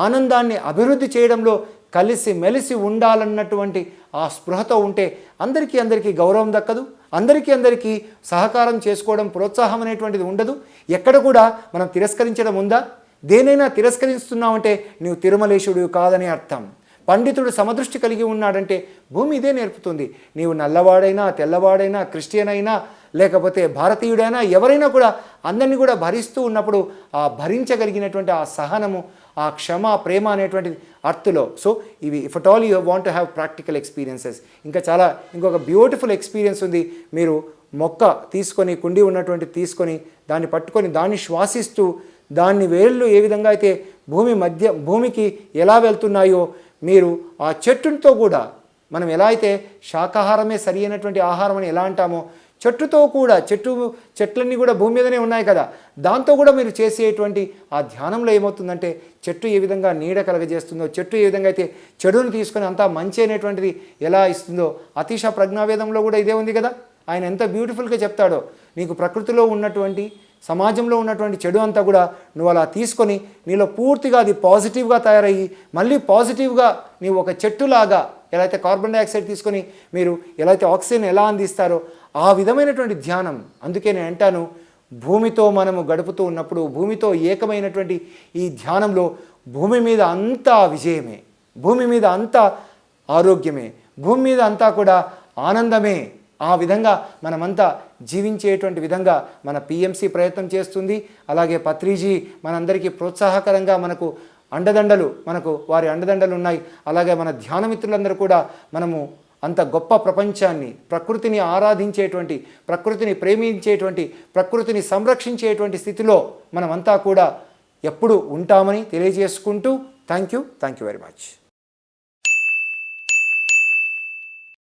ఆనందాన్ని అభివృద్ధి చేయడంలో కలిసి మెలిసి ఉండాలన్నటువంటి ఆ స్పృహతో ఉంటే అందరికీ గౌరవం దక్కదు, అందరికీ సహకారం చేసుకోవడం, ప్రోత్సాహం అనేటువంటిది ఉండదు. ఎక్కడ కూడా మనం తిరస్కరించడం ఉందా? దేనైనా తిరస్కరిస్తున్నామంటే నీవు తిరుమలేశుడు కాదని అర్థం. పండితుడు సమదృష్టి కలిగి ఉన్నాడంటే భూమి ఇదే నేర్పుతుంది. నీవు నల్లవాడైనా, తెల్లవాడైనా, క్రిస్టియన్ అయినా, లేకపోతే భారతీయుడైనా, ఎవరైనా కూడా అందరినీ కూడా భరిస్తూ ఉన్నప్పుడు ఆ భరించగలిగినటువంటి ఆ సహనము, ఆ క్షమ, ప్రేమ అనేటువంటిది అర్త్లో. సో ఇవి if at all you want to have practical experiences, ఇంకొక బ్యూటిఫుల్ ఎక్స్పీరియన్స్ ఉంది. మీరు మొక్క తీసుకొని, కుండి ఉన్నటువంటి తీసుకొని దాన్ని పట్టుకొని దాన్ని శ్వాసిస్తూ దాన్ని వేళ్ళు ఏ విధంగా అయితే భూమికి ఎలా వెళ్తున్నాయో మీరు ఆ చెట్టుతో కూడా, మనం ఎలా అయితే శాకాహారమే సరి అయినటువంటి ఆహారం అని ఎలా అంటామో చెట్టుతో కూడా, చెట్లన్నీ కూడా భూమి మీదనే ఉన్నాయి కదా, దాంతో కూడా మీరు చేసేటువంటి ఆ ధ్యానంలో ఏమవుతుందంటే చెట్టు ఏ విధంగా నీడ కలగజేస్తుందో, చెట్టు ఏ విధంగా అయితే చెడును తీసుకొని అంతా మంచి అనేటువంటిది ఎలా ఇస్తుందో, అతీష ప్రజ్ఞావేదంలో కూడా ఇదే ఉంది కదా. ఆయన ఎంత బ్యూటిఫుల్గా చెప్తాడో, నీకు ప్రకృతిలో ఉన్నటువంటి, సమాజంలో ఉన్నటువంటి చెడు అంతా కూడా నువ్వు అలా తీసుకొని నీలో పూర్తిగా అది పాజిటివ్గా తయారయ్యి మళ్ళీ పాజిటివ్గా నీవు ఒక చెట్టులాగా ఎలా అయితే కార్బన్ డైఆక్సైడ్ తీసుకొని మీరు ఎలా అయితే ఆక్సిజన్ ఎలా అందిస్తారో ఆ విధమైనటువంటి ధ్యానం. అందుకే నేను అంటాను, భూమితో మనము గడుపుతూ ఉన్నప్పుడు, భూమితో ఏకమైనటువంటి ఈ ధ్యానంలో భూమి మీద అంతా విజయమే, భూమి మీద అంతా ఆరోగ్యమే, భూమి మీద అంతా కూడా ఆనందమే. ఆ విధంగా మనమంతా జీవించేటువంటి విధంగా మన పిఎంసి ప్రయత్నం చేస్తుంది. అలాగే పత్రిజీ మనందరికీ ప్రోత్సాహకరంగా మనకు వారి అండదండలు ఉన్నాయి. అలాగే మన ధ్యాన మిత్రులందరూ కూడా మనము అంత గొప్ప ప్రపంచాన్ని, ప్రకృతిని ఆరాధించేటువంటి, ప్రకృతిని ప్రేమించేటువంటి, ప్రకృతిని సంరక్షించేటువంటి స్థితిలో మనమంతా కూడా ఎప్పుడు ఉంటామని తెలియజేసుకుంటూ థ్యాంక్ యూ వెరీ మచ్.